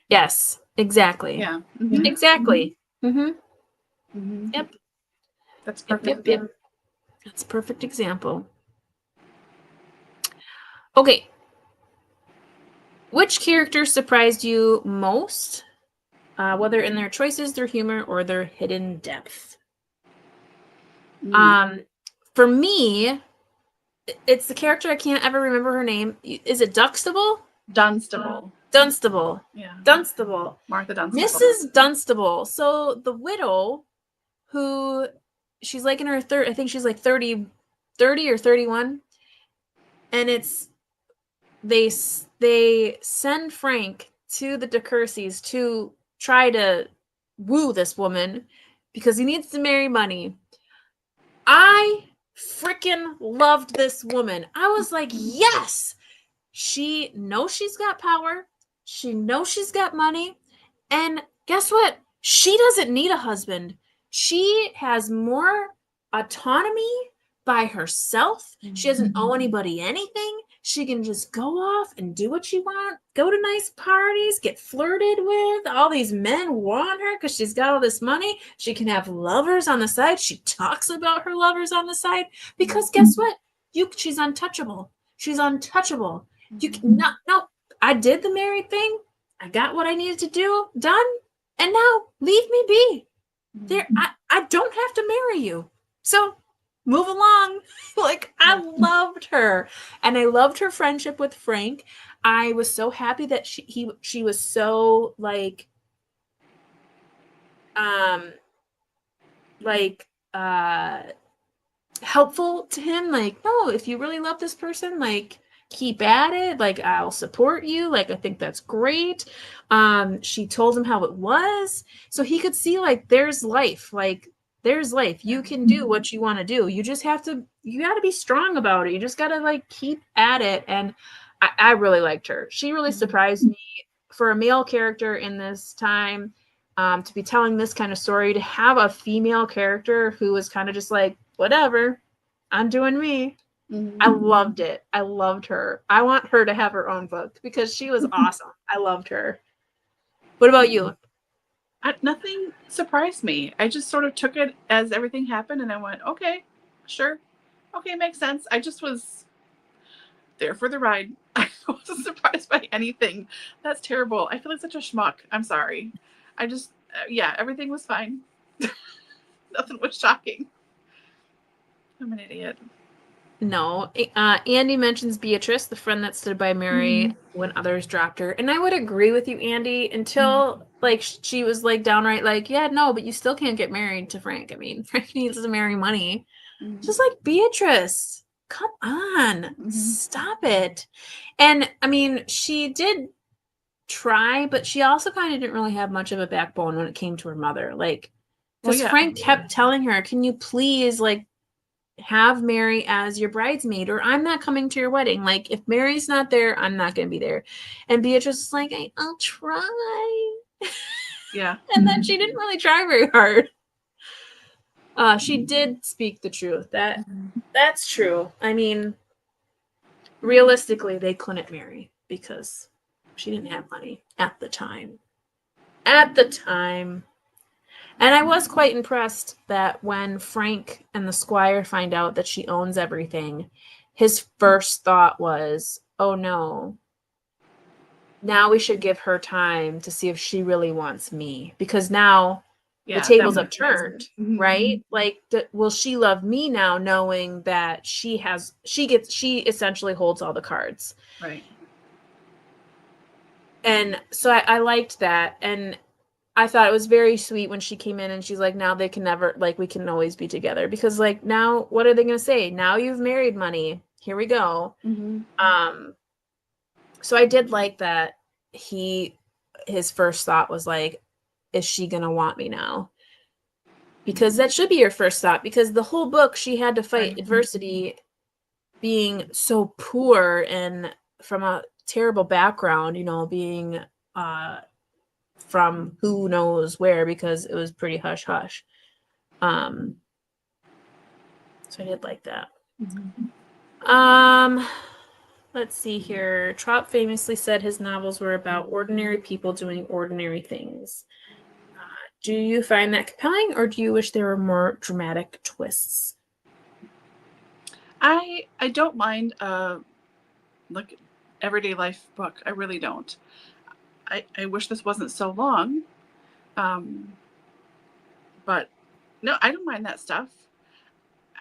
Yes, exactly. Yeah. Exactly. Yep. That's perfect. Yep. That's a perfect example. Okay. Which character surprised you most, whether in their choices, their humor, or their hidden depth? For me, it's the character I can't ever remember her name. Is it Dunstable? Dunstable. Yeah. Dunstable. Martha Dunstable. Mrs. Dunstable. So the widow, who she's like in her I think she's like 30 or 31, and they send Frank to the DeCourcys to try to woo this woman because he needs to marry money. I freaking loved this woman. I was like, yes! She knows she's got power. She knows she's got money. And guess what? She doesn't need a husband. She has more autonomy by herself. She doesn't owe anybody anything. She can just go off and do what she wants, go to nice parties, get flirted with. All these men want her because she's got all this money. She can have lovers on the side. She talks about her lovers on the side because guess what? She's untouchable. She's untouchable. I did the married thing. I got what I needed to do done. And now leave me be. I don't have to marry you. So move along. Like, I loved her. And I loved her friendship with Frank. I was so happy that she was so helpful to him. Like, no, if you really love this person, like, keep at it. Like, I'll support you. Like, I think that's great. She told him how it was. So he could see, like, there's life. Like, there's life. You can do what you want to do. You just have to, you got to be strong about it. You just got to, like, keep at it. And I really liked her. She really surprised me for a male character in this time. to be telling this kind of story, to have a female character who was kind of just like, whatever, I'm doing me. Mm-hmm. I loved it. I loved her. I want her to have her own book because she was awesome. I loved her. What about you? Nothing surprised me. I just sort of took it as everything happened, and I went, okay, sure. Okay, makes sense. I just was there for the ride. I wasn't surprised by anything. That's terrible. I feel like such a schmuck. I'm sorry. I just, yeah, everything was fine. Nothing was shocking. I'm an idiot. No. Andy mentions Beatrice, the friend that stood by Mary when others dropped her. And I would agree with you, Andy, until like she was like downright like, yeah, no, but you still can't get married to Frank. I mean, Frank needs to marry money. Just like Beatrice. Come on. Stop it. And I mean, she did try, but she also kind of didn't really have much of a backbone when it came to her mother. Like, because Frank kept telling her, can you please like have Mary as your bridesmaid, or I'm not coming to your wedding. Like, if Mary's not there, I'm not going to be there. And Beatrice is like, I'll try. Yeah. And then she didn't really try very hard. She did speak the truth. That's true. I mean, realistically, they couldn't marry because she didn't have money at the time. And I was quite impressed that when Frank and the squire find out that she owns everything, his first thought was, oh no, now we should give her time to see if she really wants me. Because now the tables have turned, right? Like, will she love me now knowing that she essentially holds all the cards? Right. And so I liked that. And I thought it was very sweet when she came in and she's like, now they can never, like, we can always be together. Because, like, now, what are they going to say? Now you've married money. Here we go. So I did like that his first thought was like, is she going to want me now? Because that should be your first thought. Because the whole book, she had to fight adversity, being so poor and from a terrible background, you know, being, from who knows where, because it was pretty hush hush. So I did like that. Let's see here. Trollope famously said his novels were about ordinary people doing ordinary things. Do you find that compelling, or do you wish there were more dramatic twists? I don't mind like everyday life book. I really don't. I wish this wasn't so long. But no, I don't mind that stuff.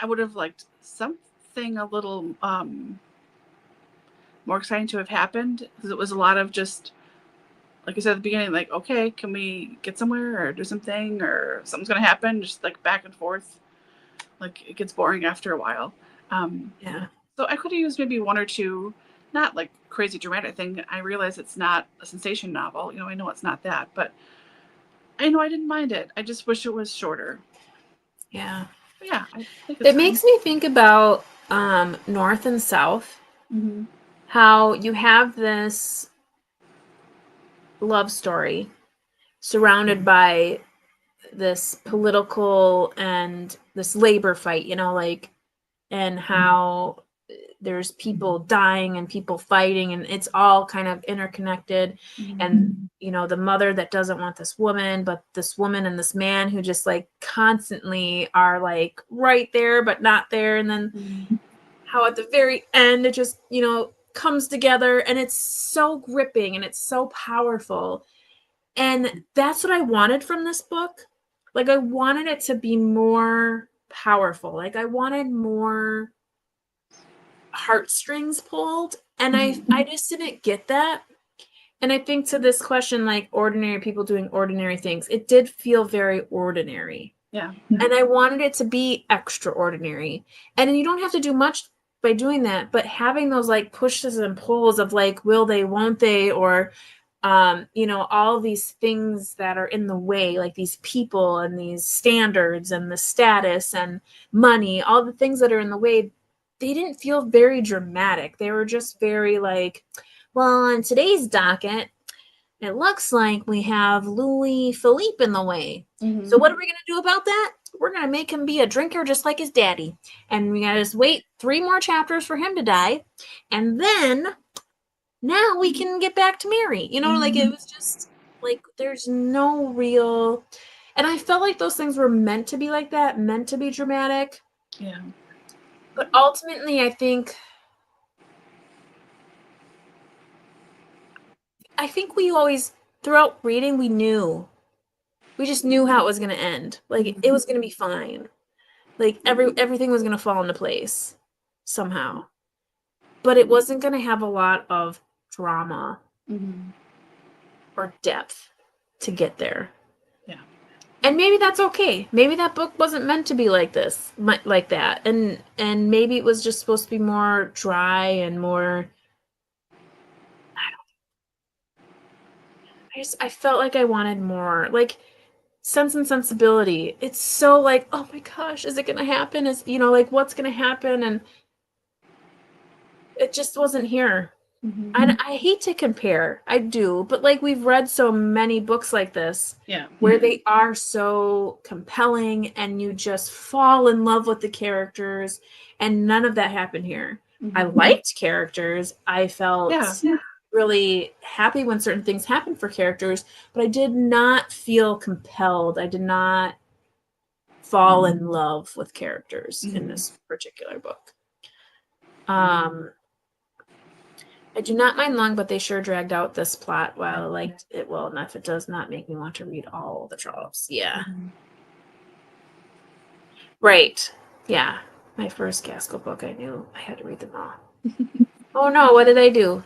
I would have liked something a little more exciting to have happened, because it was a lot of just, like I said at the beginning, like, okay, can we get somewhere or do something, or something's going to happen, just like back and forth. Like, it gets boring after a while. Yeah. So I could have used maybe one or two, not like crazy dramatic thing. I realize it's not a sensation novel. You know, I know it's not that, but I know I didn't mind it. I just wish it was shorter. Yeah. But yeah, I think it makes me think about North and South. How you have this love story surrounded by this political and this labor fight, you know, like, and how there's people dying and people fighting, and it's all kind of interconnected. And, you know, the mother that doesn't want this woman, but this woman and this man who just like constantly are like right there, but not there. And then how at the very end, it just, you know, comes together, and it's so gripping and it's so powerful. And that's what I wanted from this book. Like, I wanted it to be more powerful. Like, I wanted more heartstrings pulled, and I just didn't get that. And I think to this question, like, ordinary people doing ordinary things, it did feel very ordinary. Yeah. And I wanted it to be extraordinary. And you don't have to do much by doing that, but having those like pushes and pulls of like, will they, won't they, or you know, all these things that are in the way, like these people and these standards and the status and money, all the things that are in the way, they didn't feel very dramatic. They were just very like, well, on today's docket, it looks like we have Louis Philippe in the way. Mm-hmm. So what are we going to do about that? We're going to make him be a drinker just like his daddy. And we got to just wait 3 more chapters for him to die. And then now we can get back to Mary. You know, Mm-hmm. like it was just like there's no real... And I felt like those things were meant to be like that, meant to be dramatic. Yeah. But ultimately, I think we always, throughout reading, we just knew how it was going to end. Like, it was going to be fine. Like, everything was going to fall into place somehow. But it wasn't going to have a lot of drama or depth to get there. Yeah. And maybe that's okay. Maybe that book wasn't meant to be like this, like that. And maybe it was just supposed to be more dry and more... I felt like I wanted more. Like, Sense and Sensibility. It's so like, oh my gosh, is it going to happen? Is, you know, like, what's going to happen? And it just wasn't here. And I hate to compare. I do. But, like, we've read so many books like this where they are so compelling and you just fall in love with the characters. And none of that happened here. I liked characters. I felt... really happy when certain things happened for characters, but I did not feel compelled. I did not fall in love with characters in this particular book. I do not mind long, but they sure dragged out this plot while I liked it well enough. It does not make me want to read all the Trollopes. Yeah. Right. Yeah. My first Gaskell book, I knew I had to read them all. Oh no, what did I do?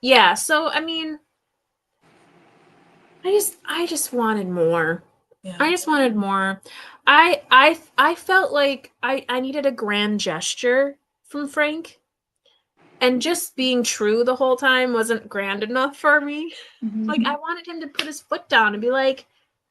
Yeah, so I mean, I just wanted more. I just wanted more. I felt like I needed a grand gesture from Frank, and just being true the whole time wasn't grand enough for me. Like, I wanted him to put his foot down and be like,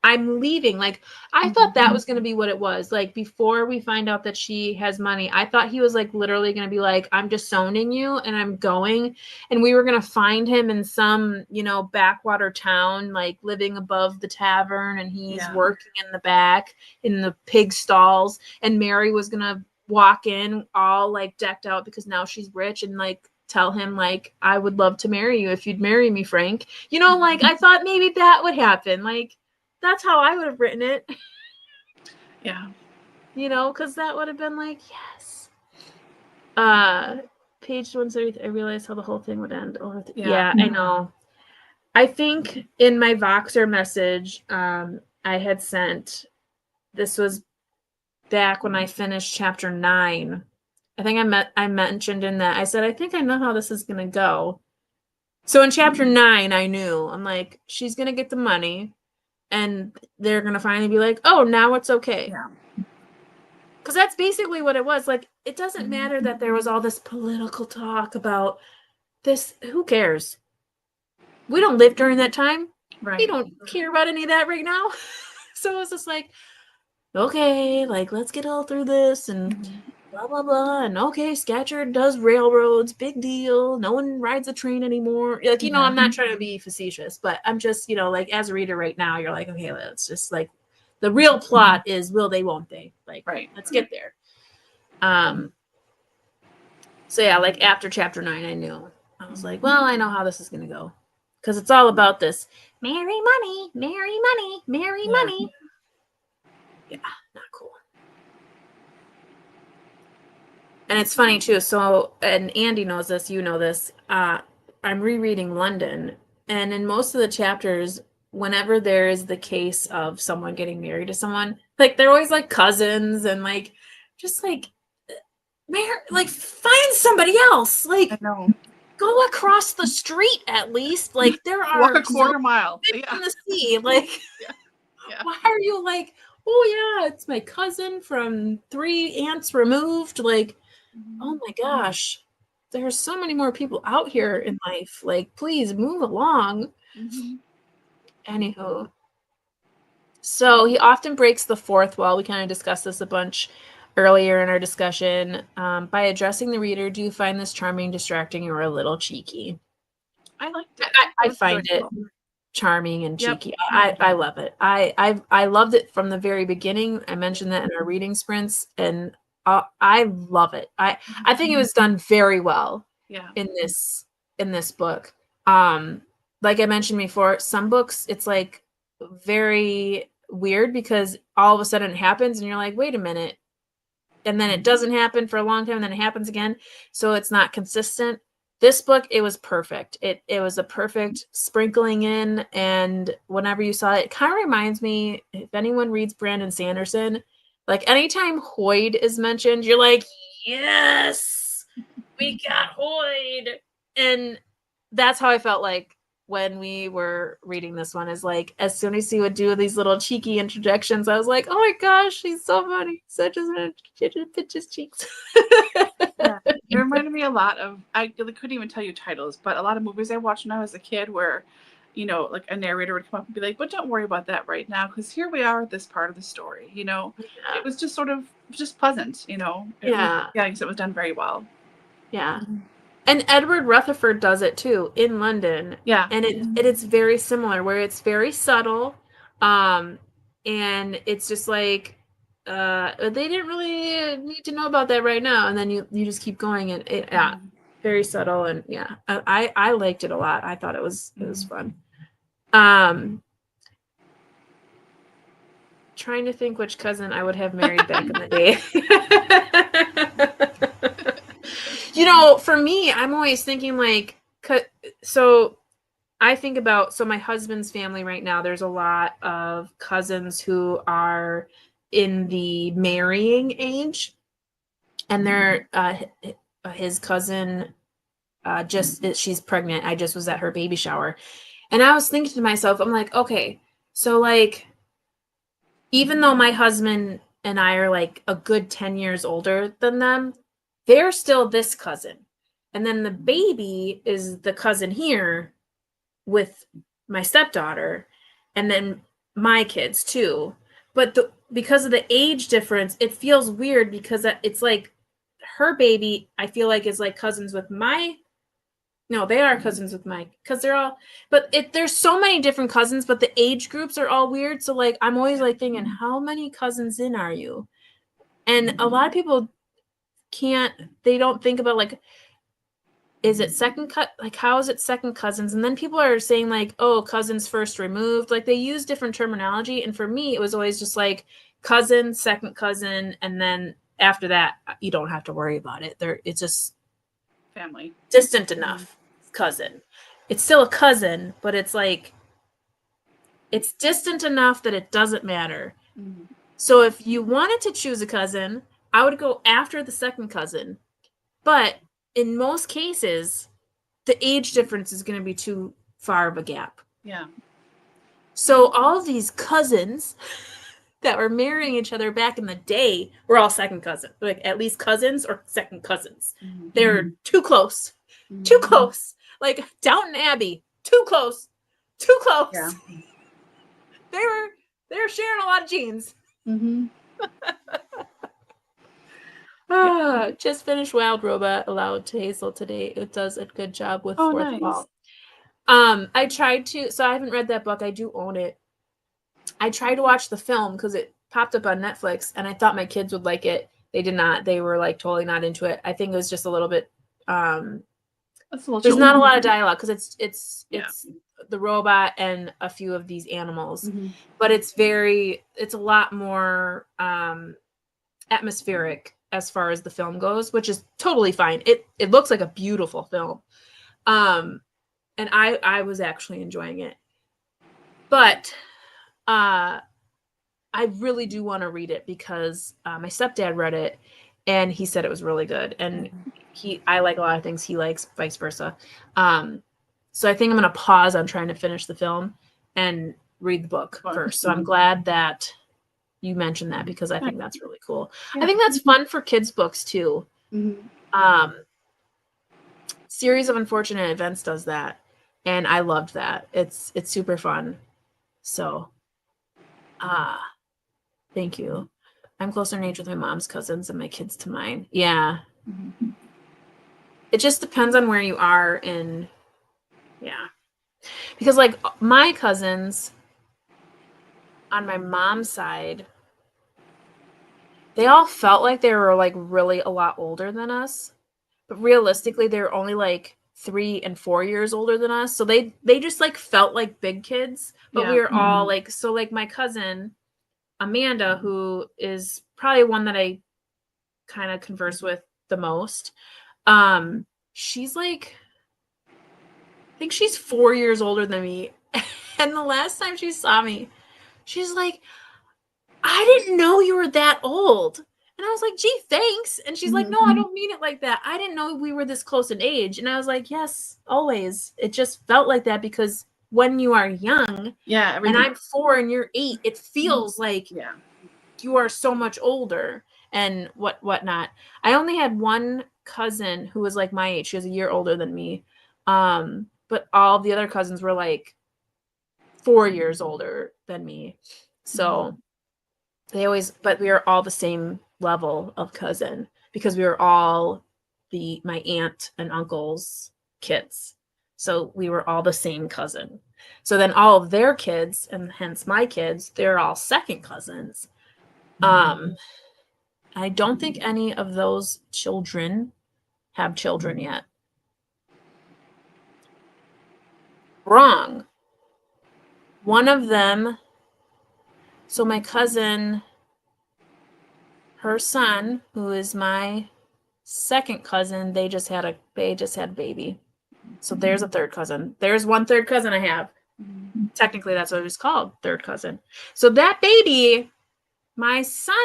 I'm leaving. Like, I thought that was going to be what it was. Like, before we find out that she has money, I thought he was, like, literally going to be like, I'm disowning you and I'm going. And we were going to find him in some, you know, backwater town, like, living above the tavern, and he's working in the back in the pig stalls. And Mary was going to walk in all, like, decked out because now she's rich, and, like, tell him, like, I would love to marry you if you'd marry me, Frank. You know, like, I thought maybe that would happen. Like, that's how I would have written it. Yeah. You know, because that would have been like, yes. Page 173, I realized how the whole thing would end. Yeah, I know. I think in my Voxer message, I had sent, this was back when I finished chapter 9. I think I mentioned in that, I said, I think I know how this is going to go. So in chapter 9, I knew. I'm like, she's going to get the money. And they're going to finally be like, oh, now it's okay. Yeah. Because that's basically what it was. Like, it doesn't matter that there was all this political talk about this. Who cares? We don't live during that time. Right. We don't care about any of that right now. So it was just like, okay, like, let's get all through this and blah, blah, blah. And okay, Scatcherd does railroads. Big deal. No one rides a train anymore. Like, you know, I'm not trying to be facetious, but I'm just, you know, like, as a reader right now, you're like, okay, let's just, like, the real plot is will they, won't they? Like, let's get there. So yeah, like, after chapter 9, I knew. I was like, well, I know how this is going to go. Because it's all about this Mary money, Mary money, Mary money. Yeah, not cool. And it's funny too. So, and Andy knows this, you know this. I'm rereading London, and in most of the chapters, whenever there is the case of someone getting married to someone, like, they're always like cousins and like, just like, like, find somebody else. Like, I know. Go across the street at least. Like, there are walk a quarter mile in the sea. Like, why are you like, oh yeah, it's my cousin from 3 aunts removed? Like, oh my gosh, there's so many more people out here in life. Like, please move along. Anywho, so he often breaks the fourth wall. We kind of discussed this a bunch. earlier in our discussion, by addressing the reader, do you find this charming, distracting, or a little cheeky? I liked it. I find it charming and cheeky. I love it. I loved it from the very beginning. I mentioned that in our reading sprints, and I love it. I think it was done very well. In this book. Like I mentioned before, some books it's like very weird because all of a sudden it happens and you're like, wait a minute. And then it doesn't happen for a long time and then it happens again. So it's not consistent. This book, it was perfect. It was a perfect sprinkling in. And whenever you saw it, it kind of reminds me, if anyone reads Brandon Sanderson, like anytime Hoyd is mentioned, you're like, yes, we got Hoyd. And that's how I felt like when we were reading this one, is like, as soon as he would do these little cheeky interjections, I was like, oh my gosh, he's so funny. So just pitch his cheeks. Yeah. It reminded me a lot of, I couldn't even tell you titles, but a lot of movies I watched when I was a kid where, you know, like a narrator would come up and be like, but don't worry about that right now, because here we are at this part of the story, you know. It was just sort of just pleasant, you know. Because it was done very well. Yeah. And Edward Rutherford does it too in London. Yeah. And it's very similar, where it's very subtle. And it's just like, they didn't really need to know about that right now. And then you just keep going, and very subtle. And I liked it a lot. I thought it was fun. Trying to think which cousin I would have married back in the day. You know, for me, I'm always thinking like, so I think about, so my husband's family right now, there's a lot of cousins who are in the marrying age, and they're, his cousin, she's pregnant. I just was at her baby shower. And I was thinking to myself, I'm like, okay, so like, even though my husband and I are like a good 10 years older than them, they're still this cousin. And then the baby is the cousin here with my stepdaughter, and then my kids too. But because of the age difference, it feels weird because it's like her baby, I feel like, is like cousins with they are cousins with Mike, because they're all, but there's so many different cousins, but the age groups are all weird. So like, I'm always like thinking, how many cousins in are you? And a lot of people they don't think about like, is it like, how is it second cousins? And then people are saying like, oh, cousins first removed. Like they use different terminology. And for me, it was always just like cousin, second cousin. And then after that, you don't have to worry about it. It's just family. Distant enough cousin. It's still a cousin, but it's like, it's distant enough that it doesn't matter. Mm-hmm. So if you wanted to choose a cousin, I would go after the second cousin. But in most cases, the age difference is going to be too far of a gap. Yeah. So all of these cousins that were marrying each other back in the day were all second cousins, like at least cousins or second cousins. Mm-hmm. They're too close, too close. Like Downton Abbey, too close, too close. Yeah. They were sharing a lot of genes. Mm-hmm. Just finished Wild Robot aloud to Hazel today. It does a good job with fourth wall. I tried to, so I haven't read that book. I do own it. I tried to watch the film because it popped up on Netflix, and I thought my kids would like it. They did not. They were like totally not into it. I think it was just a little bit. There's not a lot of dialogue because it's the robot and a few of these animals, but it's a lot more atmospheric as far as the film goes, which is totally fine. It looks like a beautiful film, and I was actually enjoying it, but I really do want to read it because my stepdad read it and he said it was really good, and I like a lot of things he likes, vice versa. So I think I'm going to pause on trying to finish the film and read the book first. So I'm glad that you mentioned that because I think that's really cool. Yeah. I think that's fun for kids' books too. Mm-hmm. Series of Unfortunate Events does that, and I loved that. It's super fun. So, thank you. I'm closer in age with my mom's cousins than my kids to mine. Yeah. Mm-hmm. It just depends on where you are in, yeah. Because like my cousins on my mom's side, they all felt like they were like really a lot older than us. But realistically, they were only like 3 and 4 years older than us. So they just like felt like big kids. But we were all like, so like my cousin Amanda, who is probably one that I kind of converse with the most. She's like, I think she's 4 years older than me. And the last time she saw me, she's like, I didn't know you were that old. And I was like, gee, thanks. And she's like, no, I don't mean it like that. I didn't know we were this close in age. And I was like, yes, always. It just felt like that because when you are young, and I'm 4 and you're 8, it feels like you are so much older and whatnot. I only had one cousin who was like my age. She was a year older than me. But all the other cousins were like 4 years older than me. So but we were all the same level of cousin because we were all my aunt and uncle's kids. So we were all the same cousin. So then all of their kids, and hence my kids, they're all second cousins. I don't think any of those children have children yet. Wrong. One of them, so my cousin, her son, who is my second cousin, they just had a baby. So there's a third cousin. There's one third cousin I have. Technically, that's what it was called, third cousin. So that baby, my son,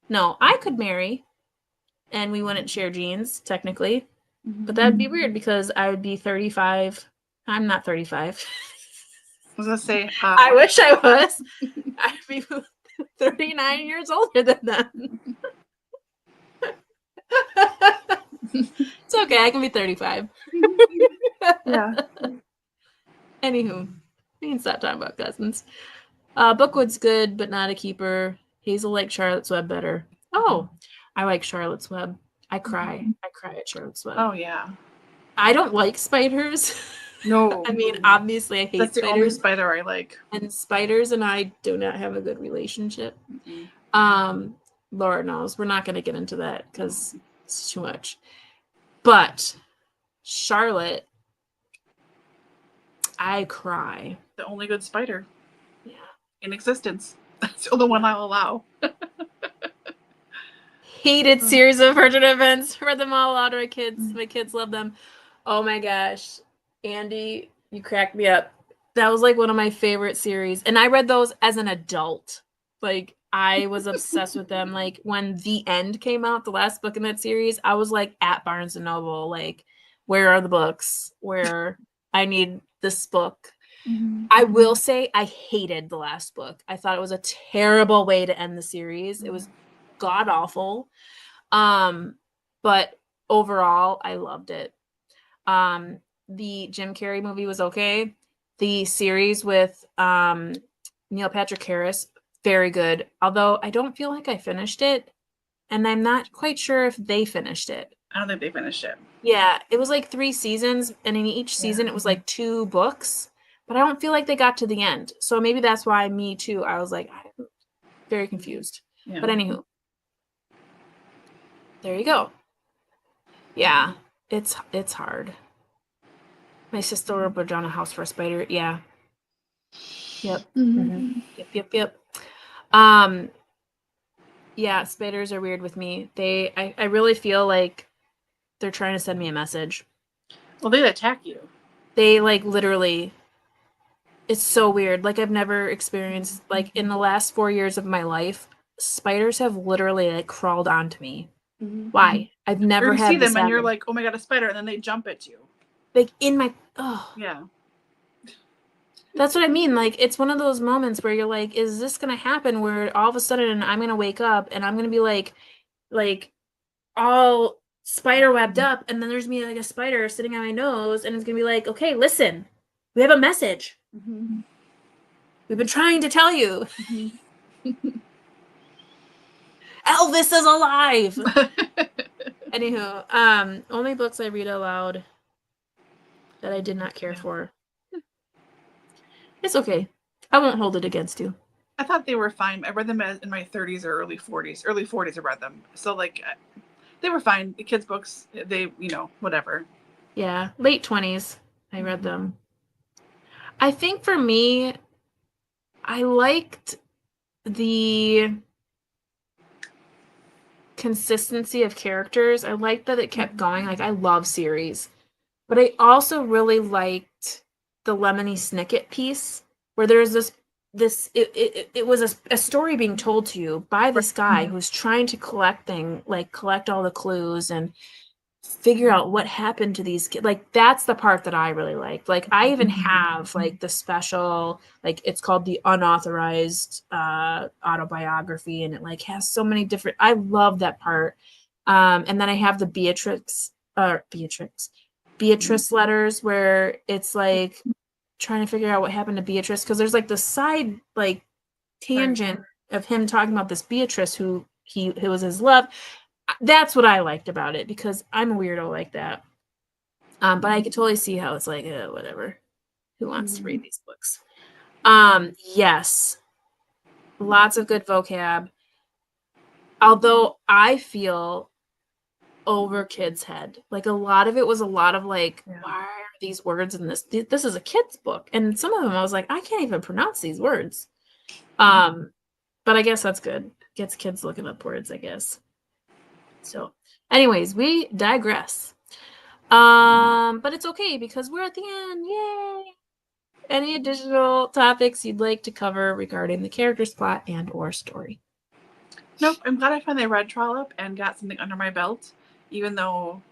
no, I could marry, and we wouldn't share genes, technically. But that'd be weird because I would be 35. I'm not 35. I was going to say, I wish I was. I'd be 39 years older than them. It's okay. I can be 35. Yeah. Anywho, we can stop talking about cousins. Bookwood's good, but not a keeper. Hazel liked Charlotte's Web better. Oh, I like Charlotte's Web. I cry. I cry at Charlotte's Web. Oh, yeah. I don't like spiders. No. I mean, obviously, I hate That's the spiders. only spider I like. And spiders and I do not have a good relationship. Laura knows. We're not going to get into that because it's too much. But Charlotte, I cry. The only good spider. Yeah. In existence. That's the only one I'll allow. Hated series of Virgin events. Read them all out to my kids. My kids love them. Oh my gosh. Andy, you cracked me up. That was like one of my favorite series. And I read those as an adult. Like, I was obsessed with them. Like, when The End came out, the last book in that series, I was like at Barnes & Noble. Like, where are the books? Where I need this book. I will say I hated the last book. I thought it was a terrible way to end the series. It was god awful. But overall, I loved it. The Jim Carrey movie was okay. The series with Neil Patrick Harris, very good. Although I don't feel like I finished it, and I'm not quite sure if they finished it. I don't think they finished it. Yeah, it was like 3 seasons, and in each season it was like 2 books, but I don't feel like they got to the end. So maybe that's why me too. I was like, I'm very confused. Yeah. But anywho, there you go. Yeah, it's hard. My sister would down a house for a spider. Yeah. Yep. Yep. Yeah, spiders are weird with me. I really feel like they're trying to send me a message. Well, they attack you. They like literally, it's so weird. Like, I've never experienced, like, in the last 4 years of my life, spiders have literally like crawled onto me. Why? I've never had see this them happen. And you're like, oh my god, a spider, and then they jump at you. Like in my yeah. That's what I mean. Like, it's one of those moments where you're like, is this gonna happen where all of a sudden I'm gonna wake up and I'm gonna be like all spider webbed up, and then there's me like a spider sitting on my nose, and it's gonna be like, okay, listen, we have a message. We've been trying to tell you. Elvis is alive. Anywho, only books I read aloud that I did not care for. It's okay. I won't hold it against you. I thought they were fine. I read them in my 30s or early 40s. Early 40s I read them. So like they were fine. The kids' books, they, whatever. Yeah, late 20s I read them. I think for me, I liked the consistency of characters. I liked that it kept going. Like, I love series. But I also really liked the Lemony Snicket piece where there's it was a story being told to you by this guy who's trying to collect all the clues and figure out what happened to these kids. Like, that's the part that I really liked. Like, I even have like the special, like, it's called the unauthorized autobiography, and it like has so many different, I love that part. And then I have the Beatrice letters where it's like trying to figure out what happened to Beatrice, because there's like the side like tangent of him talking about this Beatrice who was his love. That's what I liked about it, because I'm a weirdo like that. But I could totally see how it's like, whatever. Who wants to read these books? Yes. Lots of good vocab. Although I feel over kids' head. Like, a lot of it was a lot of like, why are these words in this? This is a kid's book. And some of them I was like, I can't even pronounce these words. But I guess that's good. Gets kids looking up words, I guess. So, anyways, we digress. But it's okay because we're at the end. Yay! Any additional topics you'd like to cover regarding the character's plot and or story? Nope. I'm glad I finally read Trollope and got something under my belt, even though,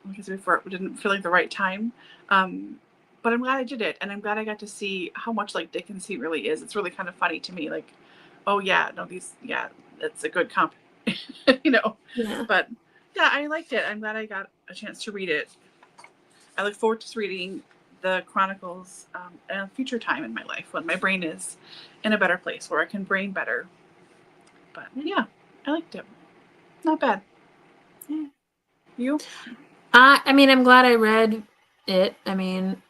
like I said before, it didn't feel like the right time. But I'm glad I did it, and I'm glad I got to see how much like Dickens he really is. It's really kind of funny to me. Like, oh yeah, no, it's a good comp. Yeah. But yeah, I liked it. I'm glad I got a chance to read it. I look forward to reading the Chronicles at a future time in my life when my brain is in a better place where I can brain better. But yeah, I liked it. Not bad. Yeah. You? I mean, I'm glad I read it. I mean,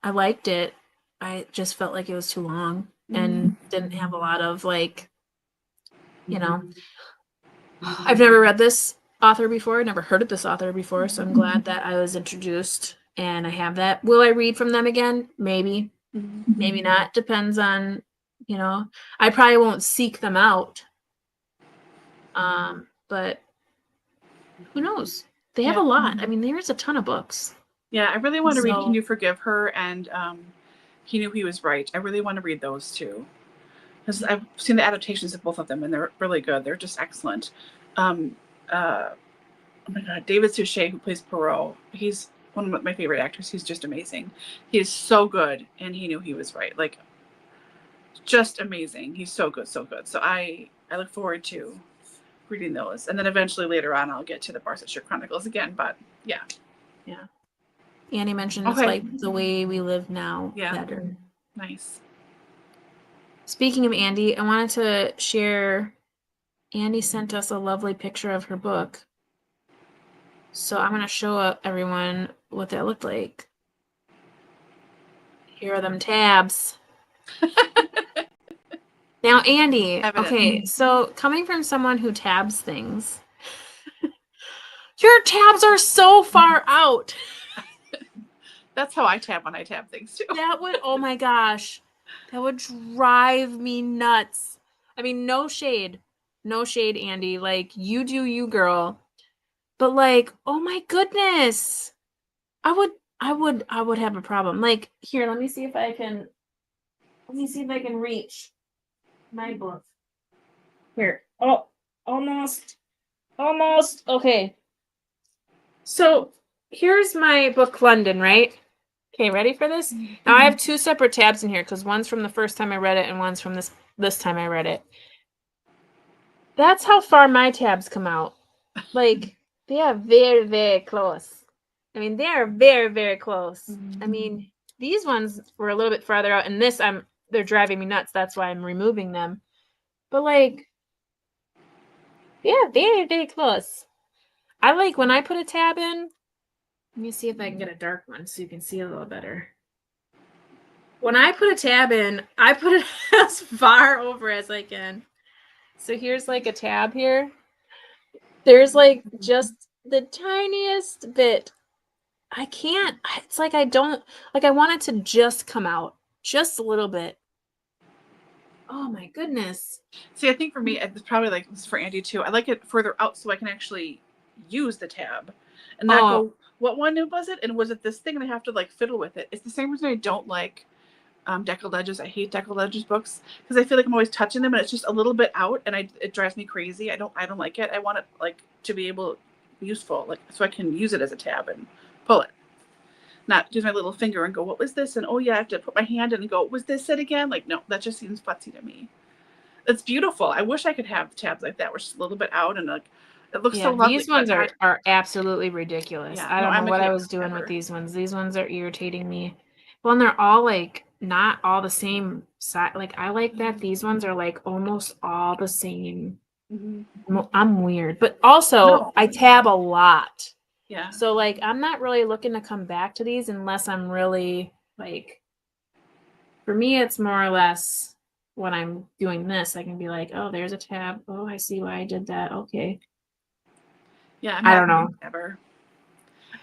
I liked it. I just felt like it was too long and didn't have a lot of like, I've never read this author before, never heard of this author before, so I'm glad that I was introduced and I have that. Will I read from them again? Maybe. Maybe not. Depends on, I probably won't seek them out. But who knows? They have a lot. I mean, there's a ton of books. Yeah, I really want to read Can You Forgive Her and He Knew He Was Right. I really want to read those too. Because I've seen the adaptations of both of them and they're really good. They're just excellent. Oh my God, David Suchet, who plays Poirot, he's one of my favorite actors. He's just amazing. He is so good, and He Knew He Was Right. Like, just amazing. He's so good, so good. So I look forward to reading those, and then eventually later on I'll get to the Barsetshire Chronicles again. But yeah. Annie mentioned it's like The Way We Live Now better. Nice. Speaking of Andy, I wanted to share. Andy sent us a lovely picture of her book. So I'm going to show everyone what that looked like. Here are them tabs. Now, Andy, okay, so coming from someone who tabs things, your tabs are so far out. That's how I tab when I tab things too. That would, oh my gosh, that would drive me nuts. I mean, no shade, Andy. Like, you do you, girl. But like, oh my goodness, I would have a problem. Like, here, let me see if I can reach my book. Here. Oh, almost. Okay. So here's my book, London, right? Okay, ready for this? Now I have two separate tabs in here because one's from the first time I read it and one's from this time I read it. That's how far my tabs come out. Like, they are very, very close. I mean, they are very, very close. I mean, these ones were a little bit farther out, and they're driving me nuts. That's why I'm removing them. But like, Yeah, very, very close. I like when I put a tab in. Let me see if I can get a dark one so you can see a little better. When I put a tab in, I put it as far over as I can. So here's like a tab here. There's like just the tiniest bit. I can't, it's like I don't, like I want it to just come out just a little bit. Oh my goodness. See, I think for me, it's probably like this for Andy too. I like it further out so I can actually use the tab and not go, what one was it? And was it this thing? And I have to like fiddle with it. It's the same reason I don't like deckle edges. I hate deckle edges books because I feel like I'm always touching them and it's just a little bit out and it drives me crazy. I don't like it. I want it like to be useful, like so I can use it as a tab and pull it. Not use my little finger and go, what was this? And oh yeah, I have to put my hand in and go, was this it again? Like, no, that just seems futzy to me. It's beautiful. I wish I could have tabs like that, where it's just a little bit out and like it looks so lovely. These ones are absolutely ridiculous. Yeah, I don't know what I was doing with these ones. These ones are irritating me. Well, and they're all like not all the same size. Like I like that these ones are like almost all the same. Mm-hmm. I'm weird, but also I tab a lot. Yeah. So like I'm not really looking to come back to these unless I'm really like. For me, it's more or less when I'm doing this, I can be like, oh, there's a tab. Oh, I see why I did that. Okay. Yeah, I don't know.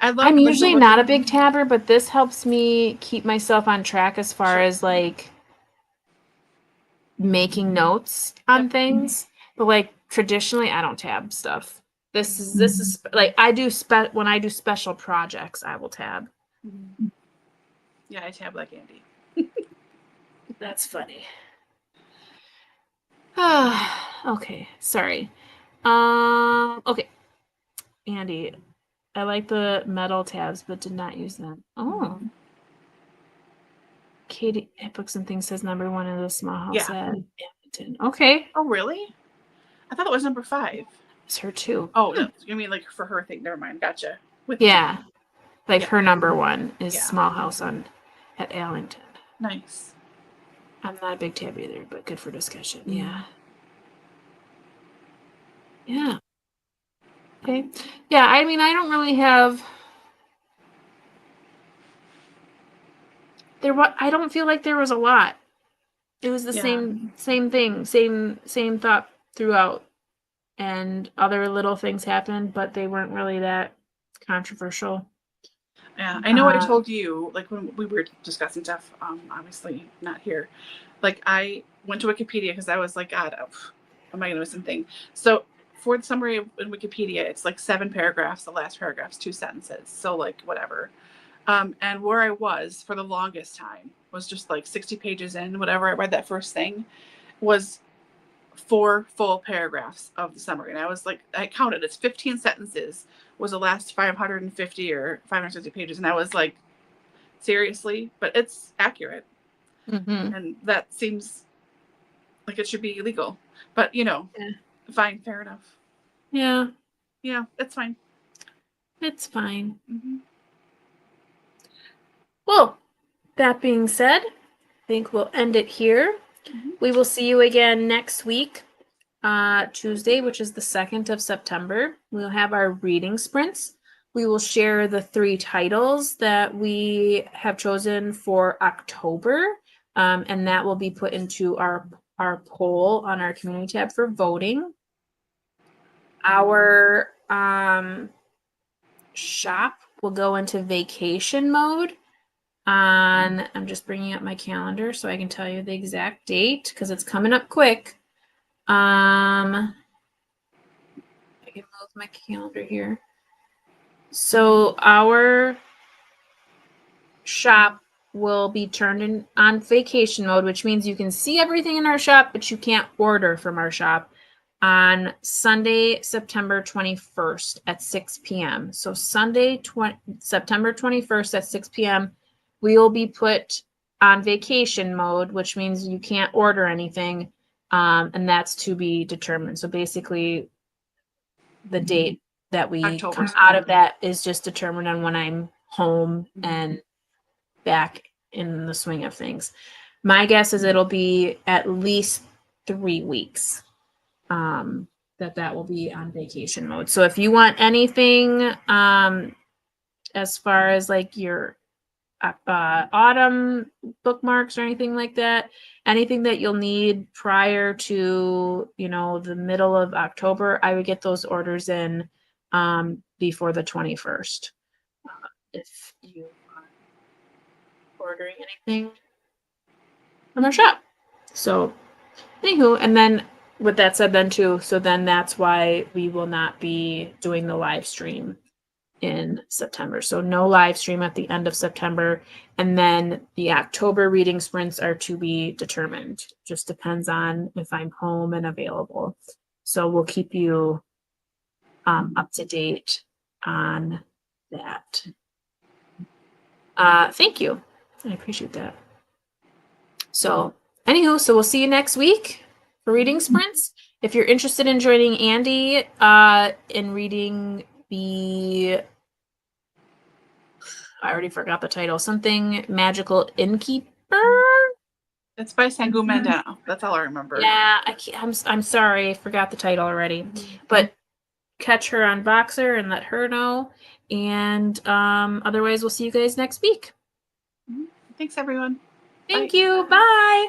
I'm usually not a big tabber, but this helps me keep myself on track as far as like making notes on things. But like traditionally, I don't tab stuff. This is like I do when I do special projects, I will tab. Yeah, I tab like Andy. That's funny. Okay, sorry. Okay. Andy, I like the metal tabs, but did not use them. Oh. Katie at Books and Things says number 1 in the small house at Hamilton. Okay. Oh, really? I thought it was number 5. It's her too. Oh, no. You mean like for her thing? Never mind. Gotcha. Like her number 1 is Small House at Allington. Nice. I'm not a big tab either, but good for discussion. Yeah. Yeah. Okay. Yeah, I mean, I don't really have. I don't feel like there was a lot. It was the same thing, same thought throughout, and other little things happened, but they weren't really that controversial. Yeah, I know I told you, like when we were discussing stuff, obviously not here, like I went to Wikipedia because I was like, God, am I going to miss something? So for the summary in Wikipedia, it's like 7 paragraphs. The last paragraph's 2 sentences. So like whatever. And where I was for the longest time was just like 60 pages in, whatever. I read that first thing was 4 full paragraphs of the summary. And I was like, I counted, it's 15 sentences was the last 550 or 560 pages. And I was like, seriously? But it's accurate. Mm-hmm. And that seems like it should be illegal. But, fine, fair enough. Yeah. Yeah, it's fine. It's fine. Mm-hmm. Well, that being said, I think we'll end it here. Mm-hmm. We will see you again next week, Tuesday, which is the 2nd of September. We'll have our reading sprints. We will share the 3 titles that we have chosen for October, and that will be put into our poll on our community tab for voting. Our shop will go into vacation mode. I'm just bringing up my calendar so I can tell you the exact date because it's coming up quick. I can move my calendar here. So our shop will be turned on vacation mode, which means you can see everything in our shop, but you can't order from our shop on Sunday, September 21st at 6 p.m. So Sunday, September 21st at 6 p.m., we will be put on vacation mode, which means you can't order anything, and that's to be determined. So basically, the date that we come out of that is just determined on when I'm home and back in the swing of things. My guess is it'll be at least 3 weeks. that will be on vacation mode. So if you want anything as far as like your autumn bookmarks or anything like that, anything that you'll need prior to, you know, the middle of October, I would get those orders in before the 21st. If you are ordering anything from our shop. So anywho, and then with that said then too, so then that's why we will not be doing the live stream in September. So no live stream at the end of September. And then the October reading sprints are to be determined. Just depends on if I'm home and available. So we'll keep you up to date on that. Thank you. I appreciate that. So anywho, so we'll see you next week for reading sprints. If you're interested in joining Andy in reading I already forgot the title. Something Magical Innkeeper. It's by Sangu Mandano. That's all I remember. Yeah, I'm sorry, I forgot the title already. But catch her on Voxer and let her know. And otherwise, we'll see you guys next week. Thanks, everyone. Thank you. Bye.